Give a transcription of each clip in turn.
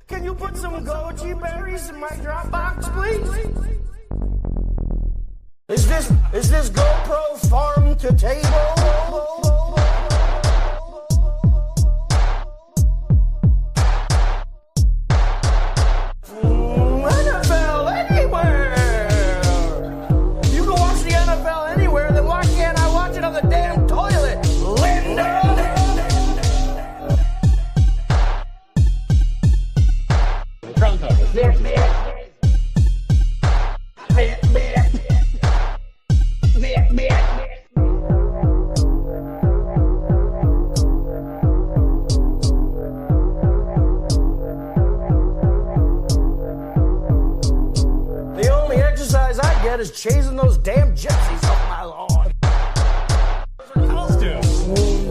Can you put some goji berries in my Dropbox, please? Is this GoPro farm to table? NFL anywhere! You can watch the NFL anywhere, then why can't I watch it on the damn toilet, Linda? The only exercise I get is chasing those damn gypsies off my lawn.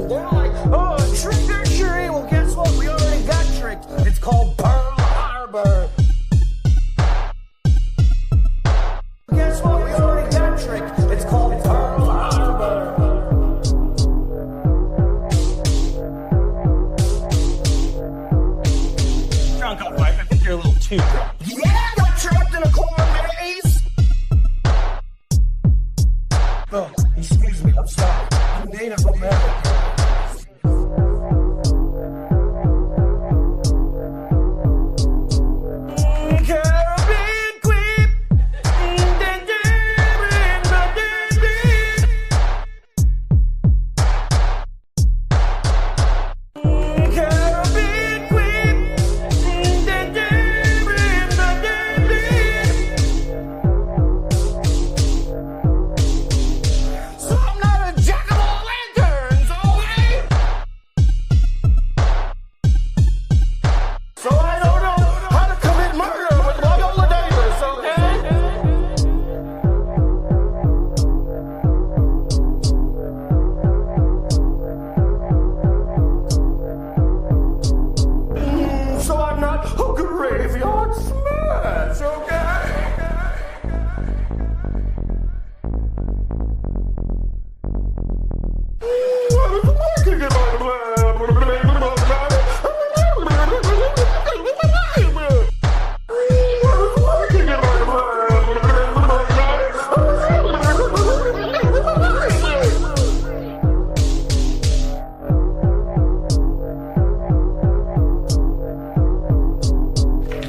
They're like, oh, trick or treat. Well, guess what? We already got tricked. It's called Pearl Harbor. Guess what? We already got tricked. It's called Pearl Harbor. Drunk up, Mike. I think you're a little too drunk. Yeah, I got trapped in a corner maze. Oh, excuse me. I'm sorry. I'm Native American. Caribbean queen. Caribbean queen. So I'm not a jack of all lanterns, okay? So I don't know how to commit murder with Loyola Davis, okay? So I'm not a graveyard smash, okay?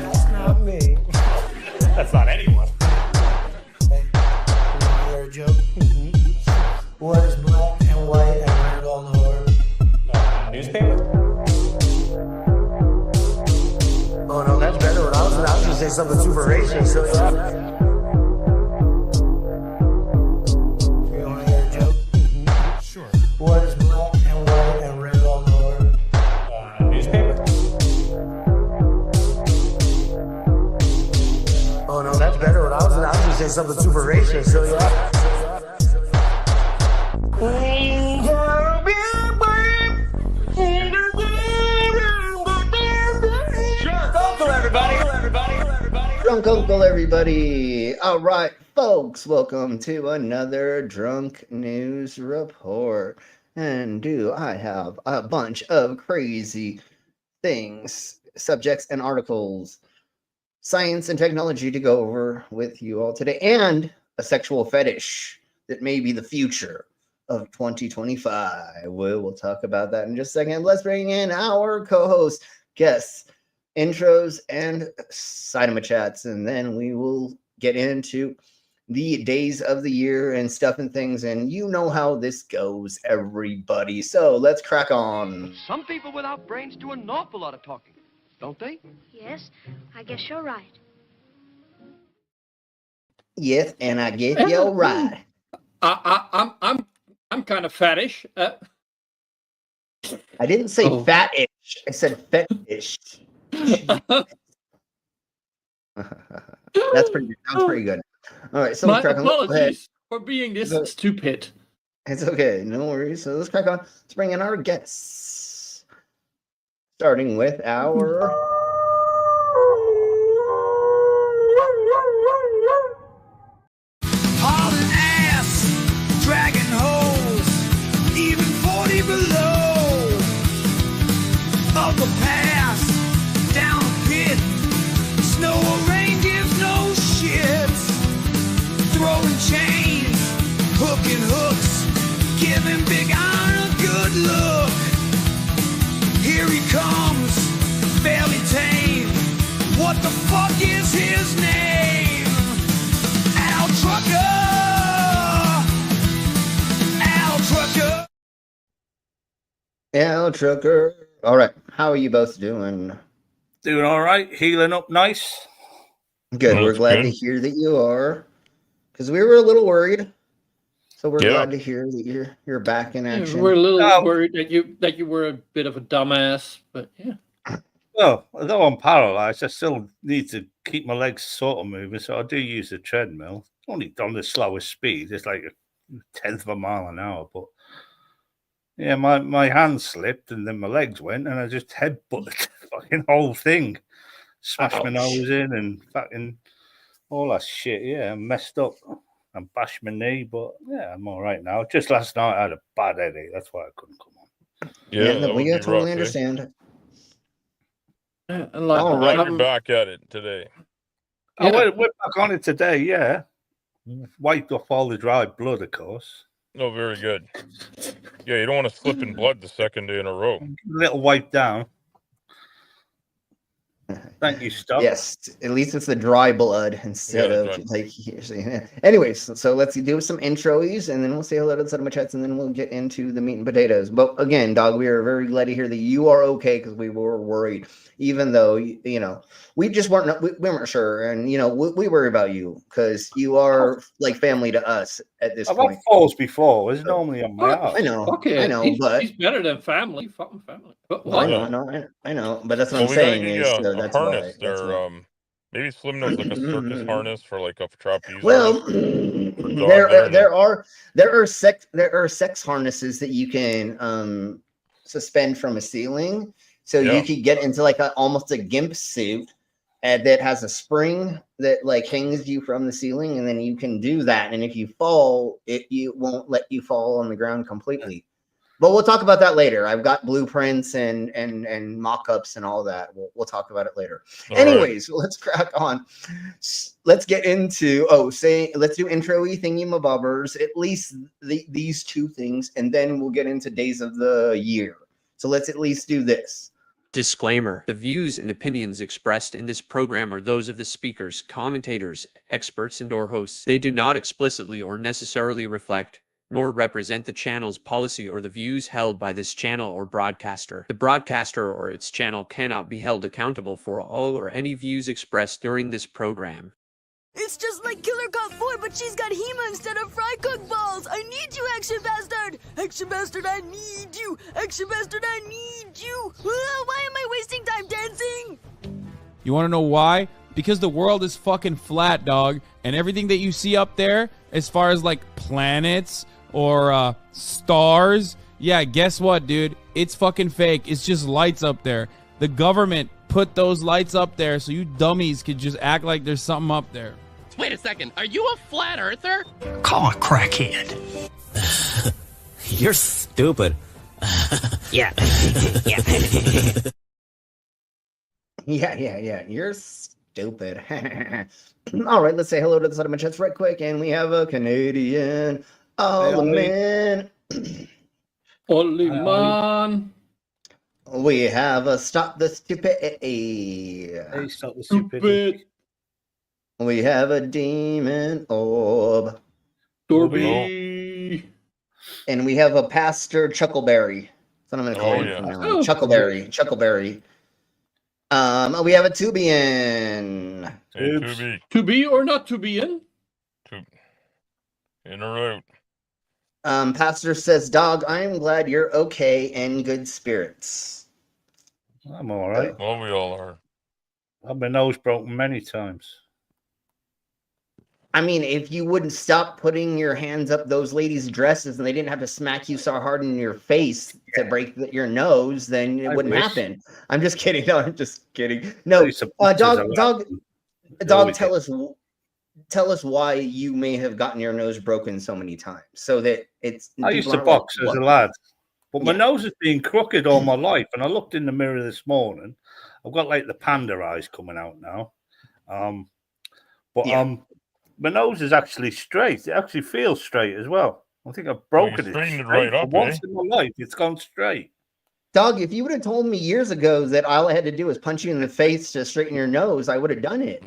That's not me. That's not anyone. Hey, you wanna hear a joke? What is black and white and red on the word? Newspaper? Oh no, that's better. I was gonna say something super racist, so yeah. You wanna hear a joke? Sure. What is black and white and red on the word? Newspaper? Oh no, that's better. I was gonna say something super racist, so yeah. Drunk Uncle, everybody. All right, folks, welcome to another Drunk News Report. And do I have a bunch of crazy things, subjects, and articles, science and technology to go over with you all today, and a sexual fetish that may be the future of 2025. We'll talk about that in just a second. Let's bring in our co-host, guests, intros, and cinema chats, and then we will get into the days of the year and stuff and things, and you know how this goes, everybody. So let's crack on. Some people without brains do an awful lot of talking, don't they? Yes, I guess you're right. Yes, and I guess you're right. I'm kind of fattish. I didn't say fat-ish. I said fetish. That's pretty good. Sounds pretty good. All right, so My let's crack on. Go ahead. apologies for being this stupid. It's okay, no worries. So let's crack on. Let's bring in our guests. Starting with our hauling ass, dragging hose, even 40 below. Of the past, down a pit, fucking hooks. Giving Big Iron a good look. Here he comes, fairly tame. What the fuck is his name? Al Trucker! Al Trucker! Al Trucker. All right. How are you both doing? Doing all right, healing up nice. Good. Well, We're that's glad good. to hear that you are, because we were a little worried. So we're Yeah. glad to hear that you're back in action. We're a little Oh. worried that you were a bit of a dumbass, but yeah. Well, although I'm paralyzed, I still need to keep my legs sort of moving, so I do use the treadmill. Only on the slowest speed, it's like a tenth of a mile an hour. But yeah, my hand slipped and then my legs went, and I just headbutted the fucking whole thing, smashed my nose in, and fucking all that shit. Yeah, I messed up and bashed my knee, but yeah, I'm all right now. Just last night I had a bad headache, that's why I couldn't come on. Yeah, no, that we would be totally rough, eh? understand. Yeah, and like, All I'm right. glad you're back at it today. Oh, Yeah. we're back on it today, yeah. Wiped off all the dry blood, of course. Oh, very good. Yeah, you don't want to slip in blood the second day in a row. A little wipe down. Thank you, Stuff. Yes, at least it's the dry blood instead Yeah, of dry. like. Anyways, so let's do some intros and then we'll say hello to some of chats and then we'll get into the meat and potatoes. But again, dog, we are very glad to hear that you are okay because we were worried, even though you know we just weren't we weren't sure, and you know we worry about you because you are like family to us at this I've point. had falls before. It's normally on my What? ass. I know, Okay, I know, but he's better than family. Fucking family. But well, I what? know, I know, but that's what Well, I'm we gotta saying get you is a that's harness why. That's there. why. Maybe Slim knows like a circus harness for like a trapeze. Well, harness. there are sex harnesses that you can suspend from a ceiling, so Yeah. you could get into like almost a gimp suit that has a spring that like hangs you from the ceiling, and then you can do that. And if you fall, you won't let you fall on the ground completely. But we'll talk about that later. I've got blueprints and mock-ups and all that. We'll talk about it later. All right. Anyways, let's crack on. Let's get into let's do intro-y thingy-mabobbers, at least these two things, and then we'll get into days of the year. So let's at least do this. Disclaimer: the views and opinions expressed in this program are those of the speakers, commentators, experts, and/or hosts. They do not explicitly or necessarily reflect nor represent the channel's policy or the views held by this channel or broadcaster. The broadcaster or its channel cannot be held accountable for all or any views expressed during this program. It's just like Killer Cop 4, but she's got Hema instead of fry cook balls. I need you, Action Bastard. Action Bastard, I need you. Action Bastard, I need you. Why am I wasting time dancing? You want to know why? Because the world is fucking flat, dog. And everything that you see up there, as far as like planets or stars, yeah, guess what, dude? It's fucking fake. It's just lights up there. The government put those lights up there so you dummies could just act like there's something up there. Wait a second, are you a flat earther? Call a crackhead. You're stupid. Yeah. Yeah. You're stupid. All right, let's say hello to the side of my chest right quick, and we have a Canadian. Oh man. Holy man. We have a stop the stupidity. Hey, stop the stupidity. We have a demon orb. Dorby. And we have a Pastor Chuckleberry. That's what I'm gonna call him from now on. Chuckleberry. We have a Tubian. Hey, To be or not to be in? In or out? Pastor says, "Dog, I am glad you're okay and good spirits." I'm all right. Well, we all are. I've my nose broken many times. I mean, if you wouldn't stop putting your hands up those ladies' dresses and they didn't have to smack you so hard in your face to break your nose, then it wouldn't happen. I'm just kidding. No, I'm just kidding. No, dog, tell us why you may have gotten your nose broken so many times, so that it's. I used to box as a lad, but my nose has been crooked all my life. And I looked in the mirror this morning. I've got like the panda eyes coming out now, my nose is actually straight. It actually feels straight as well. I think I've broken it. straightened it straight. right up, For once eh? in my life, it's gone straight. Dog, if you would have told me years ago that all I had to do was punch you in the face to straighten your nose, I would have done it.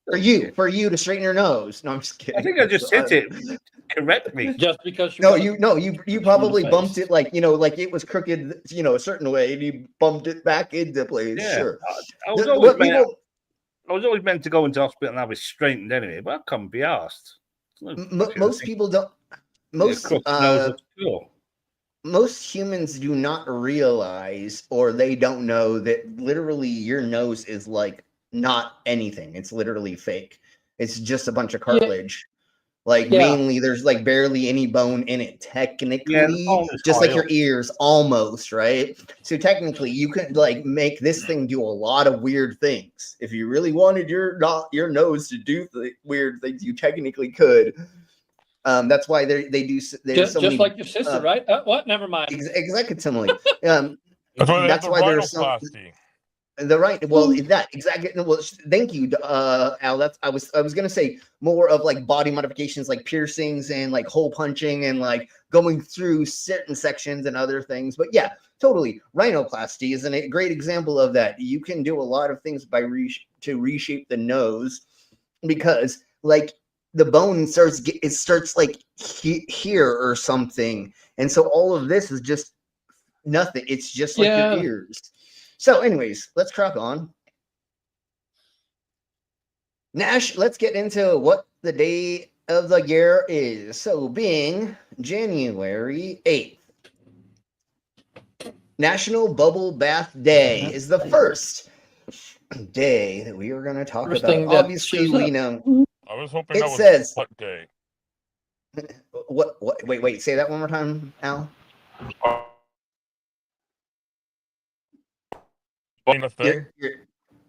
For you to straighten your nose. No, I'm just kidding. I think I just hit it. Correct me. Just because you probably face. bumped it like like it was crooked, a certain way, and you bumped it back into place. Yeah, Sure. I was always meant to go into hospital and have it straightened anyway, but I can't be asked. Most people don't. Most humans do not realize, or they don't know that literally your nose is like not anything. It's literally fake. It's just a bunch of cartilage. Mainly there's like barely any bone in it technically, just like your ears almost, right? So technically you could like make this thing do a lot of weird things. If you really wanted your nose to do weird things, you technically could. That's why they do. There's just like your sister, right? What? Never mind. Exactly. That's why there's some. Exactly. Well, thank you, Al. I was gonna say more of like body modifications, like piercings and like hole punching and like going through certain sections and other things. But yeah, totally. Rhinoplasty is a great example of that. You can do a lot of things by to reshape the nose, because like the bone starts like here or something, and so all of this is just nothing. It's just like your ears. So, anyways, let's crack on. Let's get into what the day of the year is. So, being January 8th, National Bubble Bath Day is the first day that we are going to talk about. Obviously, we know. I was hoping it that was says what day. What? Wait. Say that one more time, Al.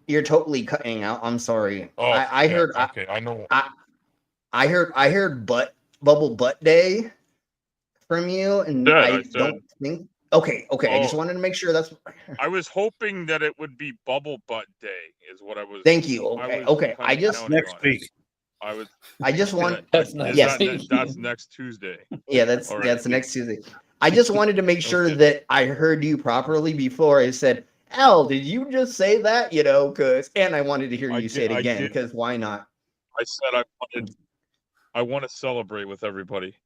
You're totally cutting out. I'm sorry. Oh, I heard. Okay, I know. I heard bubble butt day from you, and I don't think. Okay. I just wanted to make sure that's. I was hoping that it would be bubble butt day. Is what I was. Thank you. Okay. I just next week. I just want. That's next Tuesday. Yeah, that's next Tuesday. I just wanted to make sure that I heard you properly before I said, Al, did you just say that? And I wanted to hear you say it again, because why not? I said I want to celebrate with everybody.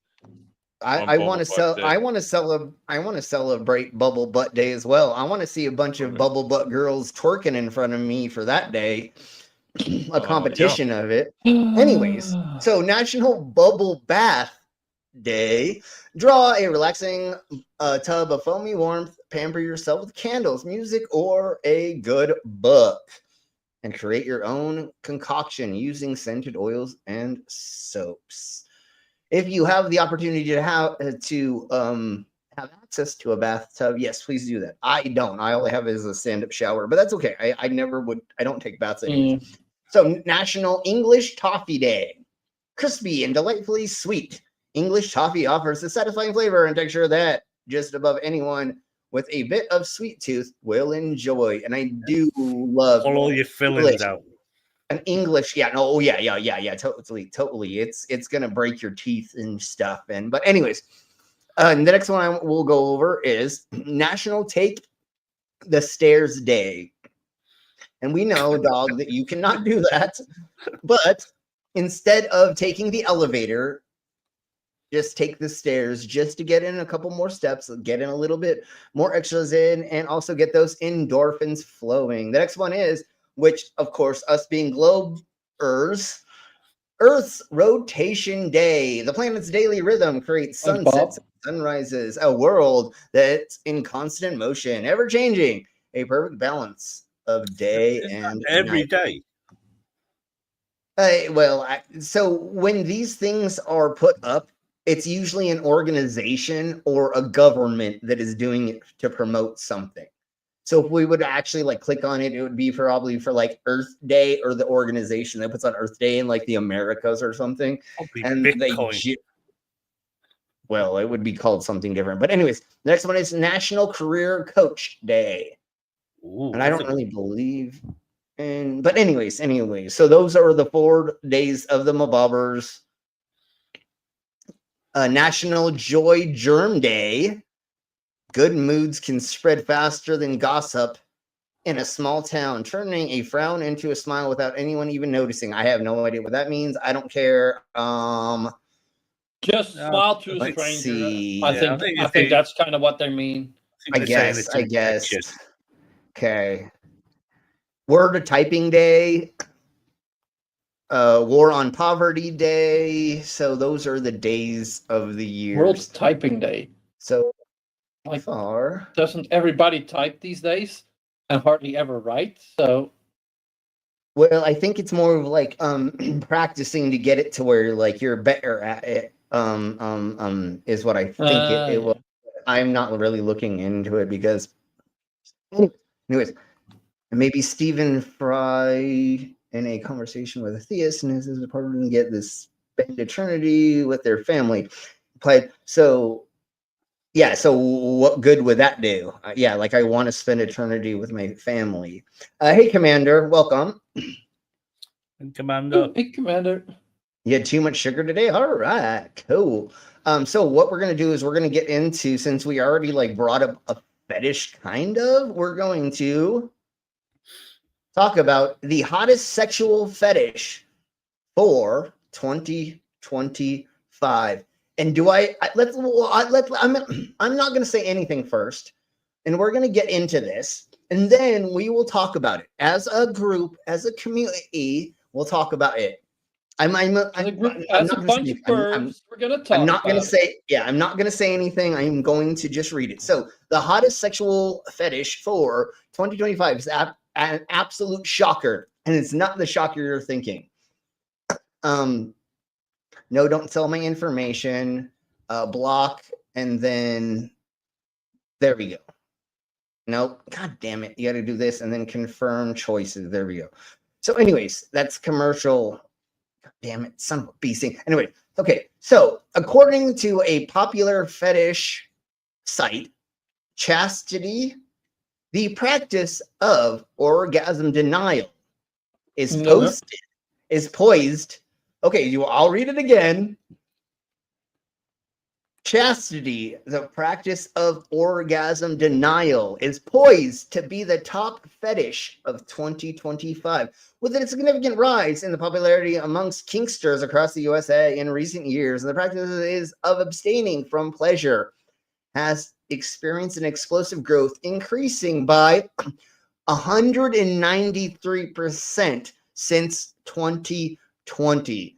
I want to celebrate Bubble Butt Day as well. I want to see a bunch of bubble butt girls twerking in front of me for that day. A competition of it. Anyways, so National Bubble Bath Day. Draw a relaxing tub of foamy warmth. Pamper yourself with candles, music, or a good book. And create your own concoction using scented oils and soaps. If you have the opportunity to have access to a bathtub, yes, please do that. I don't. I only have it as a stand-up shower, but that's okay. I never would. I don't take baths anyways. So National English Toffee Day. Crispy and delightfully sweet. English toffee offers a satisfying flavor and texture that just above anyone with a bit of sweet tooth will enjoy. And I do love all your fillings out. An English, totally. It's gonna break your teeth and stuff. But anyways, the next one we'll go over is National Take the Stairs Day. And we know, dog, that you cannot do that. But instead of taking the elevator, just take the stairs just to get in a couple more steps, get in a little bit more extras in, and also get those endorphins flowing. The next one is, which, of course, us being globers, Earth's Rotation Day. The planet's daily rhythm creates sunsets and sunrises, a world that's in constant motion, ever-changing, a perfect balance of day and every night. day. So when these things are put up, it's usually an organization or a government that is doing it to promote something. So if we would actually like click on it, it would be probably for like Earth Day, or the organization that puts on Earth Day in like the Americas or something. And it would be called something different. But anyways, the next one is National Career Coach Day. Ooh, and I don't really believe in, but anyways, so those are the 4 days of the Mabobbers. National Joy Germ Day. Good moods can spread faster than gossip in a small town, turning a frown into a smile without anyone even noticing. I have no idea what that means. I don't care. Just smile to a let's stranger. see. I think that's kind of what they mean. I guess. Okay. Word Typing Day. War on Poverty Day. So those are the days of the year. World Typing Day. So like, far, doesn't everybody type these days and hardly ever write? So, well, I think it's more of like practicing to get it to where like you're better at it. Is what I think it was. I'm not really looking into it because, anyways, maybe Stephen Fry in a conversation with a theist and his partner to get this spend eternity with their family. So what good would that do? Like I want to spend eternity with my family. Hey, Commander, welcome. Commander. Hey, Commander. You had too much sugar today? All right, cool. So what we're going to do is we're going to get into, since we already like brought up a fetish kind of, we're going to talk about the hottest sexual fetish for 2025. And I'm not going to say anything first, and we're going to get into this, and then we will talk about it as a group, as a community. We'll talk about it. I'm not going to say anything. I'm going to just read it. So the hottest sexual fetish for 2025 is an absolute shocker, and it's not the shocker you're thinking. No, don't sell my information. Block, and then there we go. Nope. God damn it. You got to do this and then confirm choices. There we go. So anyways, that's commercial. God damn it. Son of a beasting. Anyway, okay. So according to a popular fetish site, chastity, the practice of orgasm denial is poised. Okay, I'll read it again. Chastity, the practice of orgasm denial, is poised to be the top fetish of 2025, with a significant rise in the popularity amongst kinksters across the USA in recent years. The practice of abstaining from pleasure has experienced an explosive growth, increasing by 193% since 2020.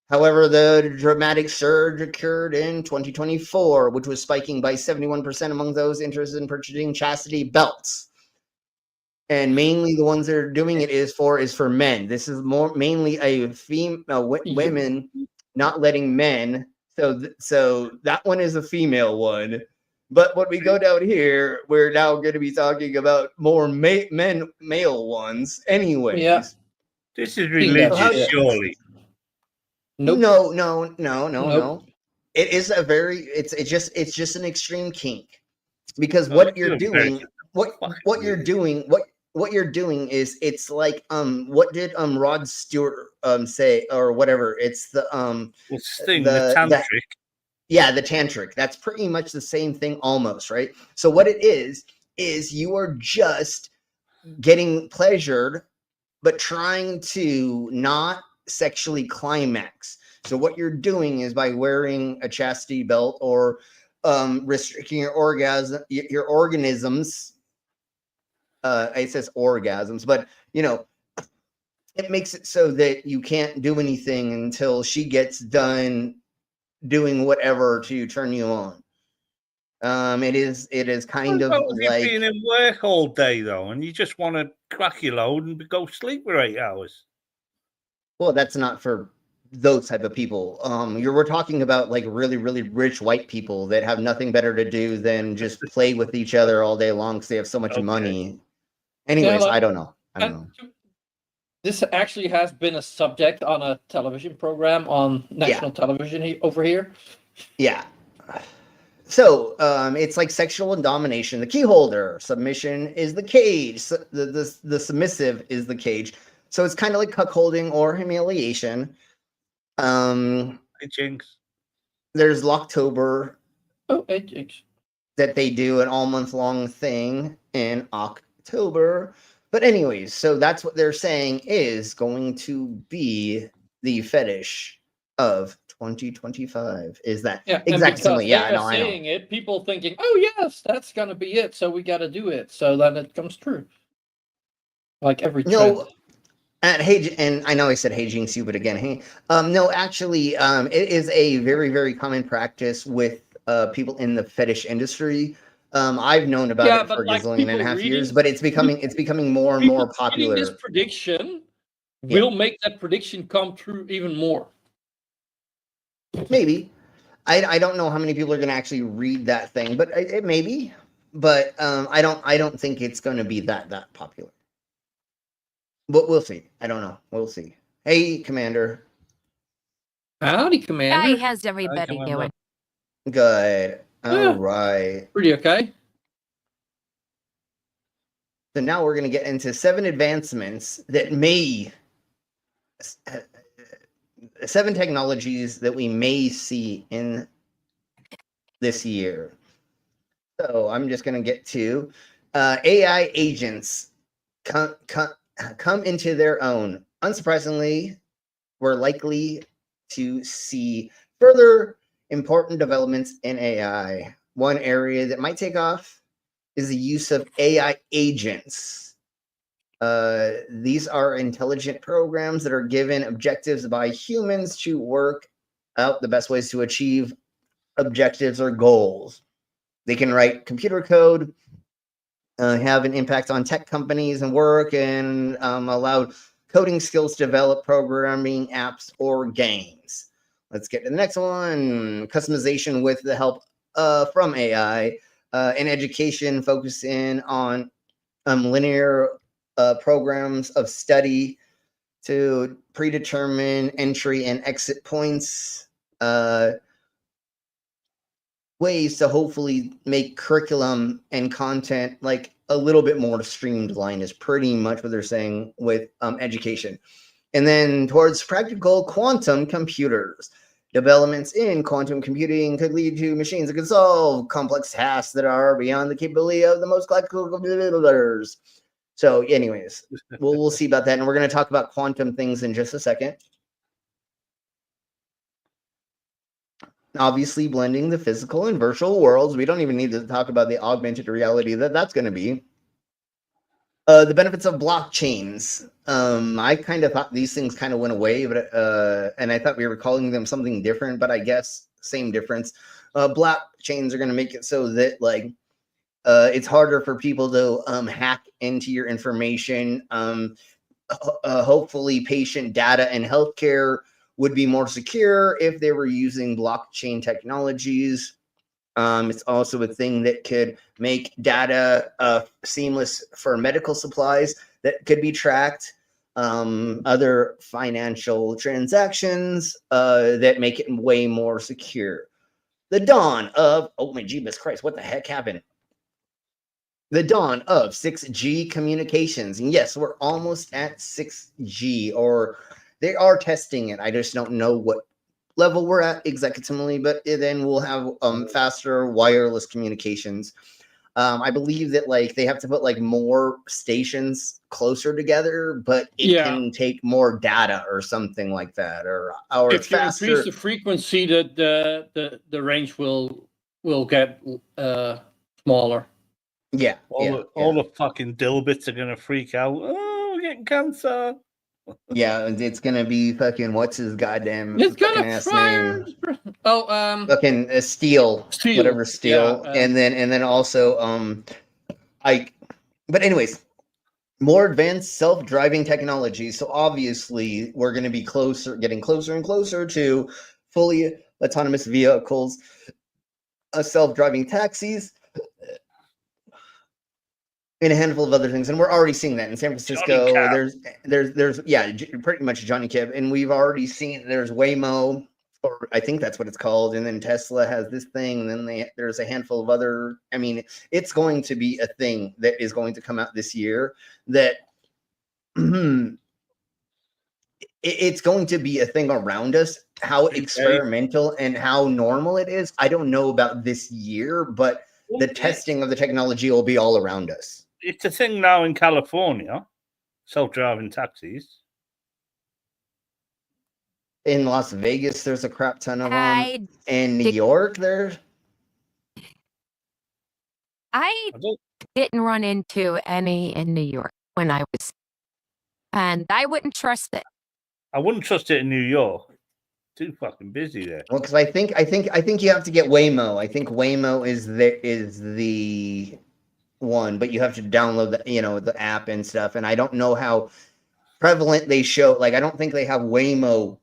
However, the dramatic surge occurred in 2024, which was spiking by 71% among those interested in purchasing chastity belts. And mainly the ones that are doing it is for men. This is mainly a female women not letting men. So that one is a female one. But when we go down here, we're now going to be talking about more male ones. Anyways. Yeah. This is religious, surely. Nope. No. It is a very it's just an extreme kink, because what you're doing is it's like what did Rod Stewart say or whatever. It's the the tantric. The tantric. That's pretty much the same thing almost, right? So what it is you are just getting pleasured but trying to not sexually climax. So what you're doing is by wearing a chastity belt or restricting your organisms. It says orgasms, but it makes it so that you can't do anything until she gets done doing whatever to turn you on. It is kind of like being in work all day though, and you just want to crack your load and go sleep for 8 hours. Well, that's not for those type of people. We're talking about like really, really rich white people that have nothing better to do than just play with each other all day long because they have so much money. Anyways, I don't know. This actually has been a subject on a television program on national television over here. Yeah. So it's like sexual domination. The key holder, submission is the cage. The submissive is the cage. So it's kind of like cuckolding or humiliation. Jinx. there's Locktober. Oh, that they do an all month long thing in October. But anyways, so that's what they're saying is going to be the fetish of 2025. Is that exactly? Yeah, They are saying it. People thinking, "Oh yes, that's gonna be it." So we got to do it. So then it comes true. Like every trend. No, and I know I said hey Jinx you, but again, hey, no, actually, it is a very, very common practice with people in the fetish industry. I've known about it for a gazillion and a half years, but it's becoming more and more popular. This prediction will make that prediction come true even more. Maybe. I don't know how many people are going to actually read that thing, but it may be. But I don't think it's going to be that popular. But we'll see. I don't know. We'll see. Hey, Commander. Howdy, Commander. Hi, how's everybody doing? Good. All right. Pretty okay. So now we're going to get into 7 advancements that may 7 technologies that we may see in this year. So I'm just going to get to AI agents come into their own. Unsurprisingly, we're likely to see further important developments in AI. One area that might take off is the use of AI agents. These are intelligent programs that are given objectives by humans to work out the best ways to achieve objectives or goals. They can write computer code, have an impact on tech companies and work, and allow coding skills to develop programming apps or games. Let's get to the next one. Customization with the help from AI. In education, focusing on linear programs of study to predetermine entry and exit points. Ways to hopefully make curriculum and content like a little bit more streamlined is pretty much what they're saying with education. And then towards practical quantum computers. Developments in quantum computing could lead to machines that can solve complex tasks that are beyond the capability of the most classical computers. So anyways, we'll see about that. And we're going to talk about quantum things in just a second. Obviously blending the physical and virtual worlds. We don't even need to talk about the augmented reality that's going to be. The benefits of blockchains. I kind of thought these things kind of went away, but and I thought we were calling them something different, but I guess same difference. Blockchains are going to make it so that like it's harder for people to hack into your information. Hopefully patient data and healthcare would be more secure if they were using blockchain technologies. It's also a thing that could make data seamless for medical supplies that could be tracked. Other financial transactions that make it way more secure. The dawn of, oh my Jeebus Christ, what the heck happened? The dawn of 6G communications. And yes, we're almost at 6G, or they are testing it. I just don't know what level we're at exactly, but then we'll have faster wireless communications. I believe that like they have to put like more stations closer together, but it can take more data or something like that, or if you increase the frequency, the range will get smaller. Yeah, all the fucking dilbits are gonna freak out. Oh, we're getting cancer. Yeah, it's gonna be fucking what's his goddamn it's fucking gonna ass name? Oh, fucking steel, whatever steel, yeah, and then also but anyways, more advanced self-driving technology. So obviously we're gonna be getting closer and closer to fully autonomous vehicles, self-driving taxis, and a handful of other things, and we're already seeing that in San Francisco. There's pretty much Johnny Cab, and we've already seen there's Waymo, or I think that's what it's called, and then Tesla has this thing, and then there's a handful of other. I mean, it's going to be a thing that is going to come out this year that it's going to be a thing around us. How experimental and how normal it is, I don't know about this year, but the testing of the technology will be all around us. It's a thing now in California, self-driving taxis. In Las Vegas, there's a crap ton of them. In New York, there's... I didn't run into any in New York when I was, and I wouldn't trust it. I wouldn't trust it in New York. Too fucking busy there. Well, because I think you have to get Waymo. I think Waymo is the one, but you have to download the app and stuff. And I don't know how prevalent they show. Like, I don't think they have Waymo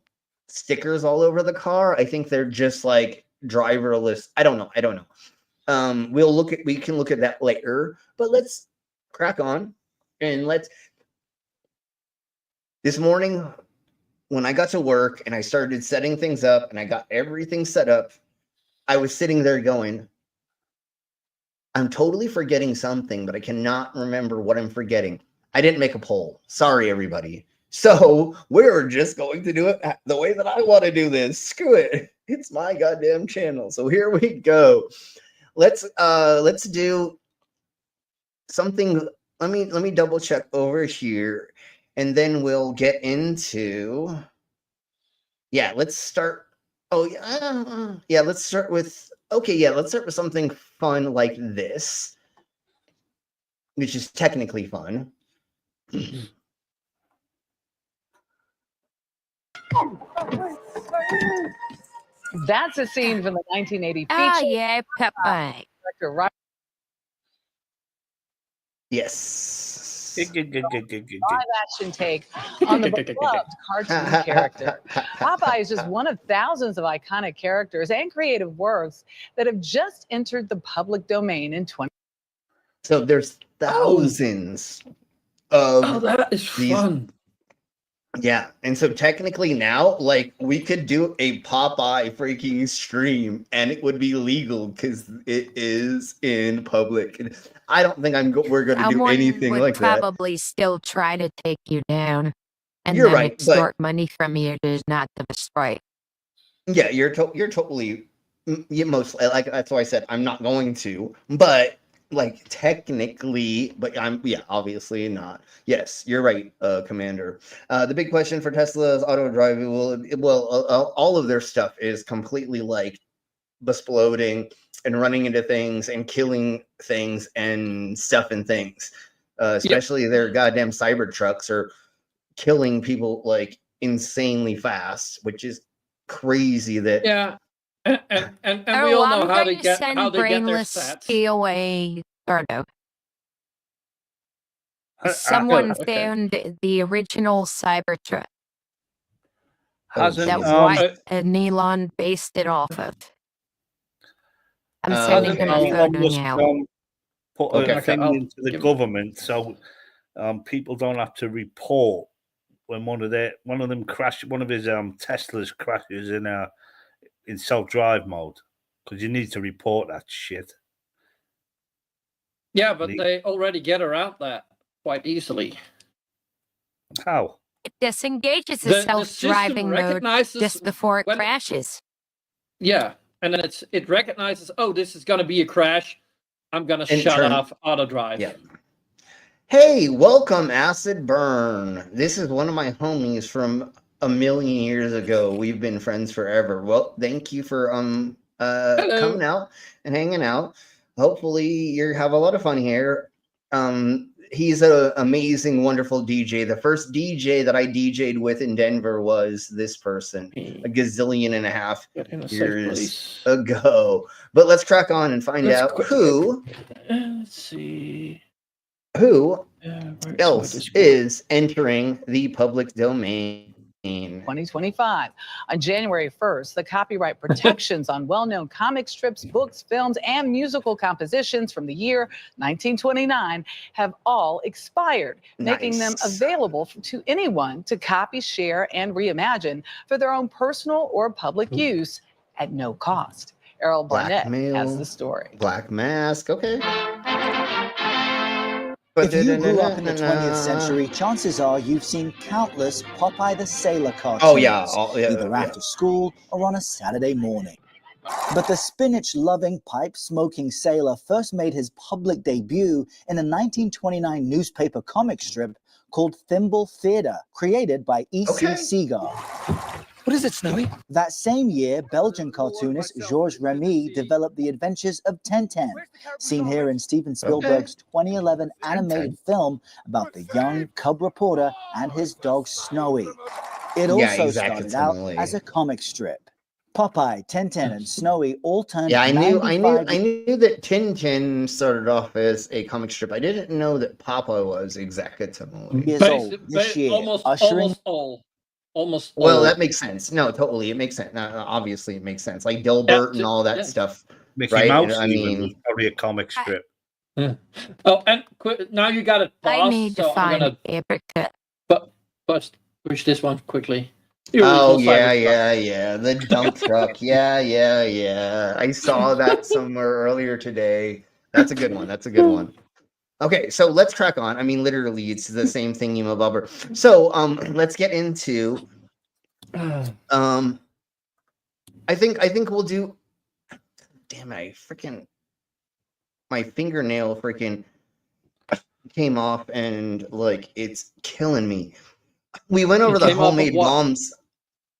stickers all over the car. I think they're just like driverless. I don't know. We can look at that later, but let's crack on and this morning when I got to work and I started setting things up and I got everything set up, I was sitting there going, I'm totally forgetting something, but I cannot remember what I'm forgetting. I didn't make a poll. Sorry, everybody. So we're just going to do it the way that I want to do this. Screw it. It's my goddamn channel. So here we go. Let's do something. Let me double check over here, and then we'll get into. Yeah, let's start. Oh yeah, let's start with. Okay, yeah, let's start with something fun like this, which is technically fun. That's a scene from the 1980 feature. Oh yeah, Pepe. Yes. Live action take on the beloved cartoon character. Popeye is just one of thousands of iconic characters and creative works that have just entered the public domain in 20. So there's thousands of that is fun. Yeah, and so technically now, like, we could do a Popeye freaking stream, and it would be legal because it is in public. I don't think we're going to do anything like that. Probably still try to take you down, and You're then right, extort money from you to not to destroy. Yeah, you're totally. You mostly like that's why I said I'm not going to, but like technically, but obviously not. Yes, you're right, Commander. The big question for Tesla's auto driving all of their stuff is completely like exploding and running into things and killing things and stuff and things. Especially their goddamn cyber trucks are killing people like insanely fast, which is crazy. That And we all know how they get their stats. POA Gardo. Someone found the original Cybertruck. That what Elon based it off of. I'm sending him a photo now. Put a thing into the government so people don't have to report when one of his Teslas crashes in self-drive mode, because you need to report that shit. Yeah, but they already get around that quite easily. How? It disengages the self-driving mode just before it crashes. Yeah, and then it recognizes, oh, this is going to be a crash. I'm going to shut off auto drive. Yeah. Hey, welcome, Acid Burn. This is one of my homies from a million years ago. We've been friends forever. Well, thank you for coming out and hanging out. Hopefully you have a lot of fun here. He's an amazing, wonderful DJ. The first DJ that I DJ'd with in Denver was this person a gazillion and a half years ago. But let's crack on and find out who. Let's see. Who else is entering the public domain? 2025. On January 1st, the copyright protections on well-known comic strips, books, films, and musical compositions from the year 1929 have all expired, making them available to anyone to copy, share, and reimagine for their own personal or public use at no cost. Errol Barnett has the story. Black Mask, okay. If you grew up in the 20th century, chances are you've seen countless Popeye the Sailor cartoons, either after school or on a Saturday morning. But the spinach-loving, pipe-smoking sailor first made his public debut in a 1929 newspaper comic strip called Thimble Theater, created by E.C. Segar. What is it, Snowy? That same year, Belgian cartoonist Georges Remy developed The Adventures of Tintin, seen here in Steven Spielberg's 2011 animated film about the young cub reporter and his dog Snowy. It also started out as a comic strip. Popeye, Tintin, and Snowy all turned. Yeah, I knew that Tintin started off as a comic strip. I didn't know that Popeye was executively. Years old this year, Almost. Well, that makes sense. No, totally, it makes sense. Obviously, it makes sense. Like Dilbert and all that stuff. Mickey right? Mouse. I mean, probably a comic strip. Oh, and now you got it. I need to find But push this one quickly. Oh yeah. The dump truck. Yeah. I saw that somewhere earlier today. That's a good one. Okay, so let's crack on. I mean, literally, it's the same thing, Emo Bubber. So, let's get into. I think we'll do. Damn, my fingernail freaking came off, and like it's killing me. We went over the homemade bombs.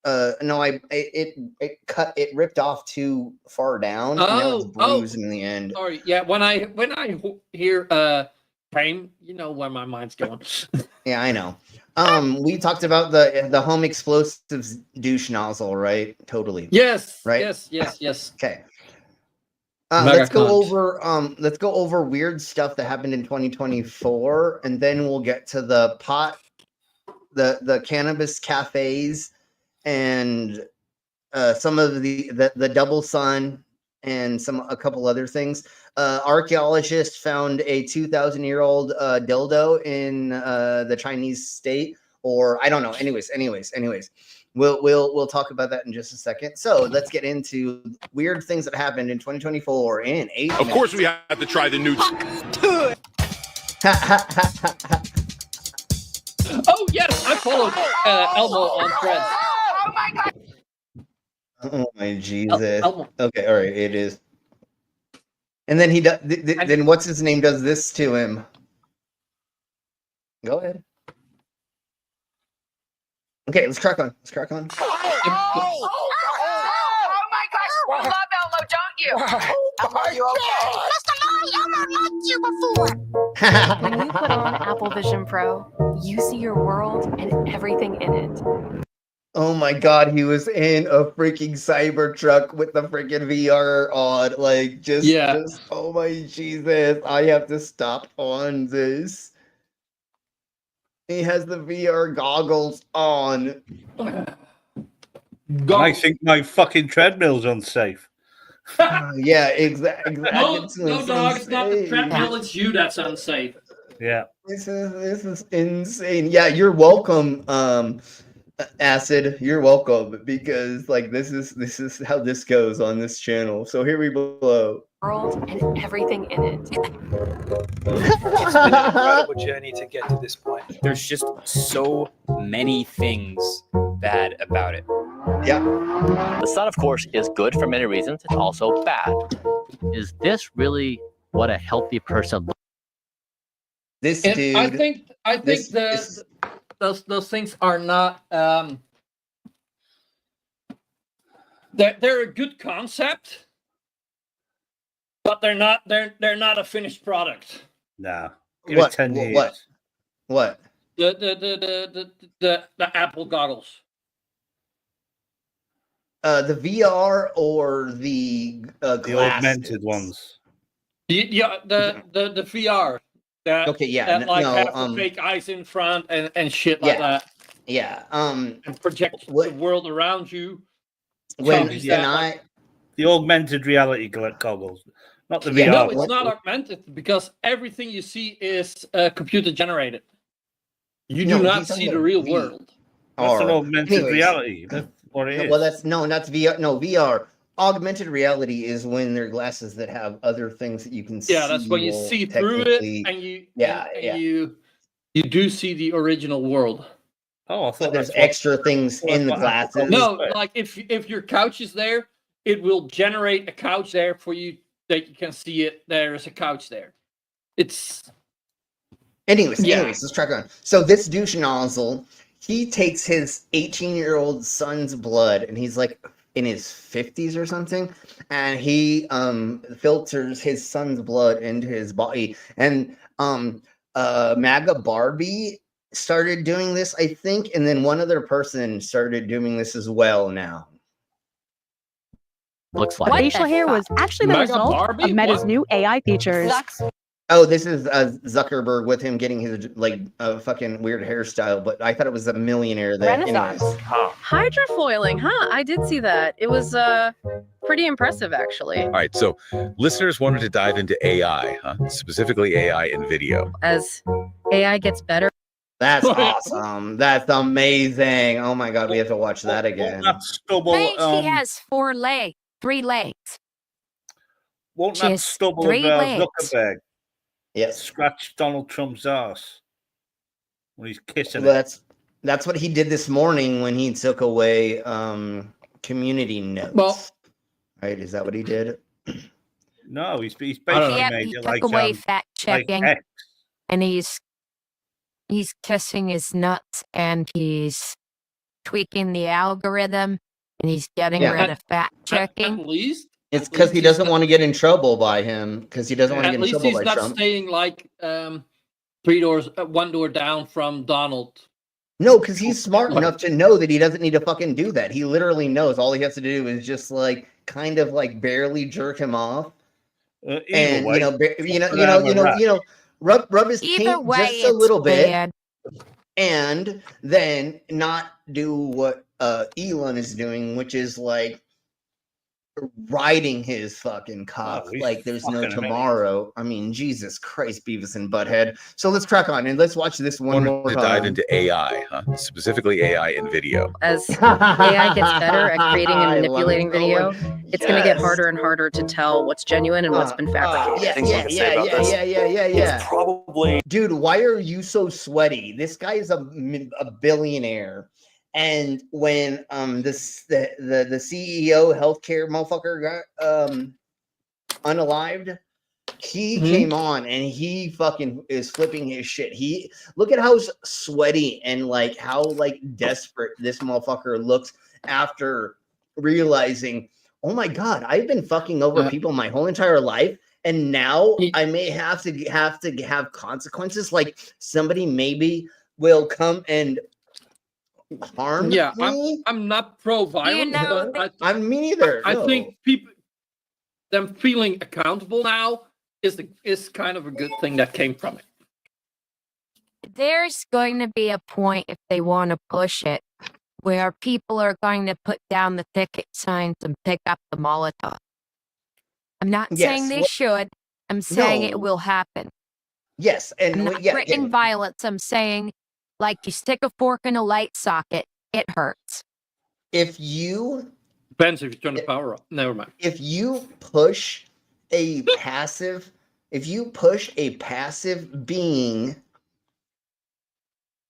No, it ripped off too far down. And it was bruised in the end. Sorry, yeah. When I hear pain, you know where my mind's going. Yeah, I know. We talked about the home explosives douche nozzle, right? Totally. Yes. Right. Yes. Okay. Let's go over weird stuff that happened in 2024, and then we'll get to the pot, the cannabis cafes, and some of the double sun, and a couple other things. Archaeologists found a 2,000-year-old dildo in the Chinese state, or I don't know. Anyways, we'll talk about that in just a second. So let's get into weird things that happened in 2024 in 8 minutes. Of course, we have to try the new. Oh yes, I followed Elmo on Threads. Oh my god! Oh my Jesus. Okay, all right, it is. And then he does. Then what's his name does this to him? Go ahead. Okay, let's crack on. Oh my gosh! You love Elmo, don't you? Elmo, you okay? Mr. Long, Elmo liked you before. When you put on Apple Vision Pro, you see your world and everything in it. Oh my God, he was in a freaking Cybertruck with the freaking VR on. Like, just oh my Jesus, I have to stop on this. He has the VR goggles on. I think my fucking treadmill's unsafe. Yeah, exactly. No, dog, it's not the treadmill, it's you that's unsafe. Yeah. This is insane. Yeah, you're welcome, Acid. You're welcome, because like this is how this goes on this channel. So here we blow. World and everything in it. It's been an incredible journey to get to this point. There's just so many things bad about it. Yeah. The sun, of course, is good for many reasons. It's also bad. Is this really what a healthy person looks like? This And dude. I think those things are not. They're a good concept, but they're not a finished product. No. Give it 10 years. What? The Apple goggles. The VR or the The augmented ones. Yeah, the VR. That have the fake eyes in front and shit like that. Yeah. And project the world around you. The augmented reality goggles, not the VR. No, it's not augmented because everything you see is computer generated. You do not see the real world. That's an augmented reality. That's what it is. Well, that's VR. No, VR. augmented reality is when there are glasses that have other things that you can see. Yeah, that's when you see through it, and you do see the original world. Oh, I thought there's extra things in the glasses. No, like if your couch is there, it will generate a couch there for you that you can see it. There is a couch there. It's. Anyways, let's track on. So this douche nozzle, he takes his 18-year-old son's blood, and he's like in his 50s or something, and he filters his son's blood into his body. And MAGA Barbie started doing this, I think, and then one other person started doing this as well now. Looks like facial hair was actually the result of Meta's new AI features. Oh, this is Zuckerberg with him getting his fucking weird hairstyle, but I thought it was a millionaire that. Renaissance. Anyways. Hydrofoiling, huh? I did see that. It was pretty impressive, actually. All right, so listeners wanted to dive into AI, huh? Specifically AI in video. As AI gets better. That's awesome. That's amazing. Oh my God, we have to watch that again. He has 3 legs. Won't that Just stubble 3 of legs. Zuckerberg Yes. scratch Donald Trump's ass when he's kissing Well, it? that's what he did this morning when he took away community notes. Well, right? Is that what he did? No, he's basically Yeah, made he it took like away fact checking, X. and he's kissing his nuts, and he's tweaking the algorithm, and he's getting rid of fact checking. At least It's because he doesn't want to get in trouble by him. Because he doesn't want to get in trouble by At least he's not Trump. staying like 1 door down from Donald. No, because he's smart enough to know that he doesn't need to fucking do that. He literally knows all he has to do is just like kind of like barely jerk him off, and way, rub his Either taint way, just a it's little bit, bad. and then not do what Elon is doing, which is like riding his fucking cock like there's no fucking tomorrow. I mean, Jesus Christ, Beavis and Butthead. So let's crack on and let's watch this one more To time. dive into AI, huh? Specifically AI in video. As AI gets better at creating and I love manipulating it. video, it's going to get Yes. harder and harder to tell what's genuine and what's been fabricated. Yeah. Probably, dude. Why are you so sweaty? This guy is a billionaire, and when the CEO healthcare motherfucker got unalived, he came on and he fucking is flipping his shit. He look at how sweaty and like how like desperate this motherfucker looks after realizing, oh my God, I've been fucking over people my whole entire life. And now I may have to have consequences. Like somebody maybe will come and harm me. I'm not pro violence, but I'm me neither. I no. think them feeling accountable now is kind of a good thing that came from it. There's going to be a point, if they want to push it, where people are going to put down the picket signs and pick up the Molotov. I'm not saying they should. I'm saying it will happen. Yes, and I'm not threatening violence. I'm saying, like you stick a fork in a light socket, it hurts. If you depends if you turn the power up. Never mind. If you push a passive being